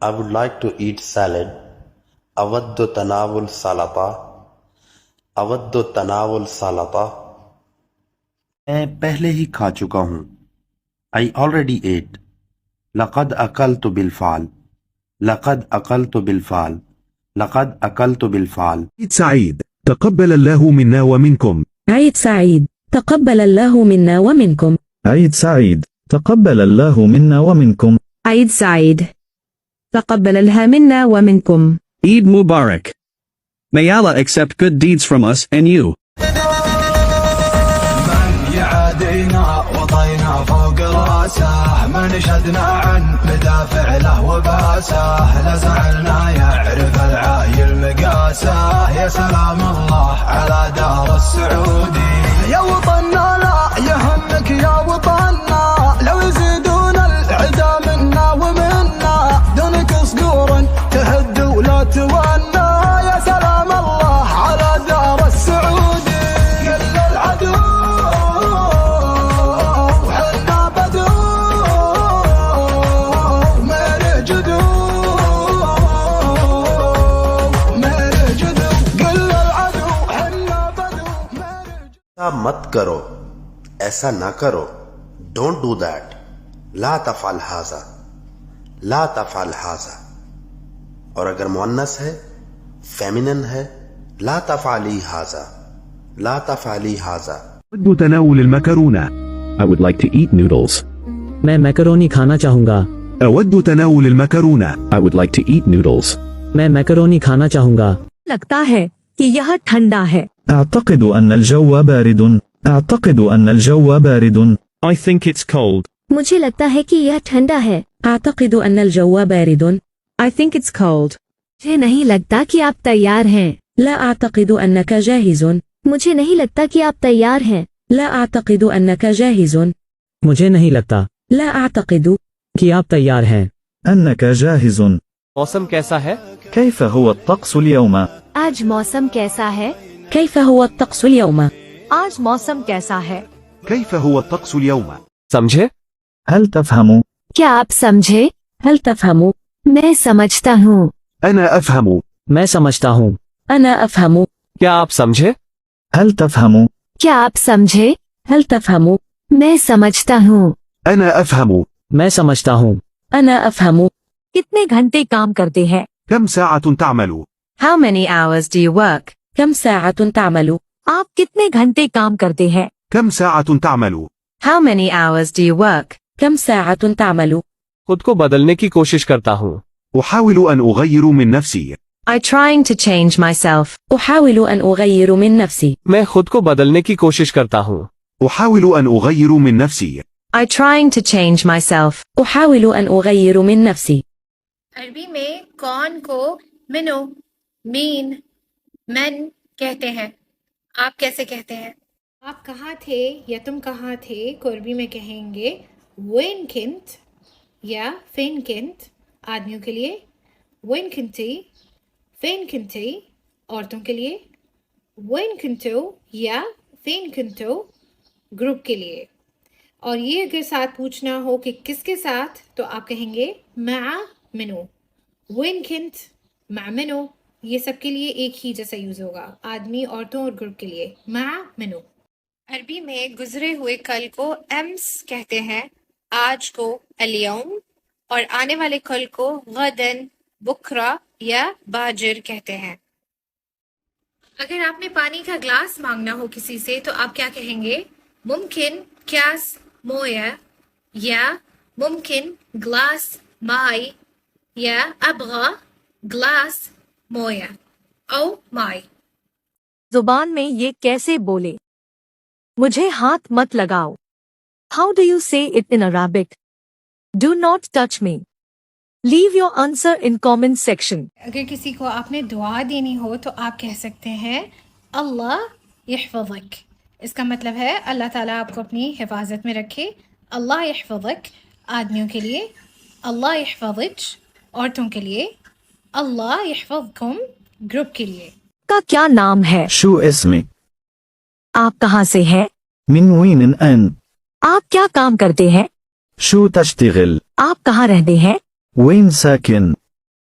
I would like to eat salad. अवद्दु तनावुल सलाता, अवद्दु तनावुल सलाता। मैं पहले ही खा चुका हूँ। I already ate. लक़द अकलतु बिलफ़ाल, लक़द अकलतु बिलफ़ाल, लक़द अकलतु बिलफ़ाल। عيد سعيد، تقبل الله منا ومنكم. عيد سعيد تقبل الله منا ومنكم. عيد سعيد تقبل الله منا ومنكم. عيد سعيد تقبل الله منا ومنكم. Eid Mubarak. May Allah accept good deeds from us and you. من يعادينا وطينا فوق راسه، ما نشدنا عن مدافع له وباسه، لا زعلنا يعرف العايل مقاسه. يا سلام الله على دار السعودي، يا وطننا لا يهمك يا وطننا، لو يزيدون العدا منا ومنا، دونك صقور تهد ولا تولى. يا سلام الله على دار السعودي، كل العدو وحنا بدو مير جدو مير جدو، كل العدو حنا بدو مير جدو. ऐसा मत करो, ऐसा ना करो। Don't do that. ला तफअल हाजा, ला तफअल हाजा। और अगर मुअन्नस है, फेमिनिन है, ला तफअली हाजा, ला तफअली हाजा। أود تناول المكرونة. I would like to eat noodles. मैं मैकरोनी खाना चाहूँगा। أود تناول المكرونة. I would like to eat noodles. मैं मैकरोनी खाना चाहूँगा। लगता है कि यह ठंडा है। أعتقد أن الجو بارد. أعتقد أن الجو بارد. I think it's cold. मुझे लगता है कि यह ठंडा है। أعتقد أن الجو بارد. I think it's cold. मुझे नहीं लगता कि आप तैयार हैं। لا أعتقد أنك جاهز. मुझे नहीं लगता कि आप तैयार हैं। لا أعتقد أنك جاهز. मुझे नहीं लगता। لا أعتقد कि आप तैयार हैं। أنك جاهز. मौसम कैसा है? كيف هو الطقس اليوم؟ आज मौसम कैसा है? كيف هو الطقس اليوم؟ आज मौसम कैसा है? كيف هو الطقس اليوم؟ समझे? هل تفهم؟ क्या आप समझे? هل تفهم؟ मैं समझता हूँ। أنا أفهم. मैं समझता हूँ। أنا أفهم. क्या आप समझे? هل تفهم؟ क्या आप समझे? هل تفهم؟ मैं समझता हूँ। أنا أفهم. मैं समझता हूँ। أنا أفهم. कितने घंटे काम करते हैं? كم ساعة تعمل؟ How many hours do you work? كم ساعة تعمل؟ आप कितने घंटे काम करते हैं? كم ساعة تعمل؟ How many hours do you work? كم ساعة تعمل? खुद को बदलने की कोशिश करता हूँ. أحاول أن أغير من نفسي. I trying to change myself. أحاول أن أغير من نفسي. मैं खुद को बदलने की कोशिश करता हूँ. أحاول أن أغير من نفسي. I trying to change myself. أحاول أن أغير من نفسي. अरबी में कौन को मिनो, मीन, मन कहते हैं. आप कैसे कहते हैं? आप कहाँ थे या तुम कहाँ थे को अरबी में कहेंगे वेन किंत या फेन किंत आदमियों के लिए, वेन किंती, फेन किंती औरतों के लिए, वेन किंतो या फेन किंतो ग्रुप के लिए. और ये अगर साथ पूछना हो कि किसके साथ तो आप कहेंगे मा मिनो. वेन किंत मा मिनो ये सबके लिए एक ही जैसा यूज़ होगा, आदमी, औरतों और ग्रुप के लिए मा मिनो. अरबी में गुजरे हुए कल को एम्स कहते हैं, आज को अलियौम और आने वाले कल को गदन, बुकरा या बाजिर कहते हैं. अगर आपने पानी का ग्लास मांगना हो किसी से तो आप क्या कहेंगे? मुमकिन क्यास मोया या मुमकिन ग्लास माई या अबगा ग्लास मोया ओ माई. जुबान में ये कैसे बोले? मुझे हाथ मत लगाओ. How do you say it in Arabic? Do not touch me. Leave your answer in comment section. अगर किसी को आपने दुआ देनी हो तो आप कह सकते हैं अल्लाह यहफ़ज़क. इसका मतलब है अल्लाह ताला आपको अपनी हिफाजत में रखे. अल्लाह यहफ़ज़क आदमियों के लिए, अल्लाह यहफ़ज़क औरतों के लिए, अल्लाह यहफ़ज़कुम ग्रुप के लिए. का क्या नाम है? شو اسمك؟ आप कहाँ से हैं? من وين أنت؟ आप क्या काम करते हैं? شو تشتغل؟ आप कहाँ रहते हैं? وين ساكن؟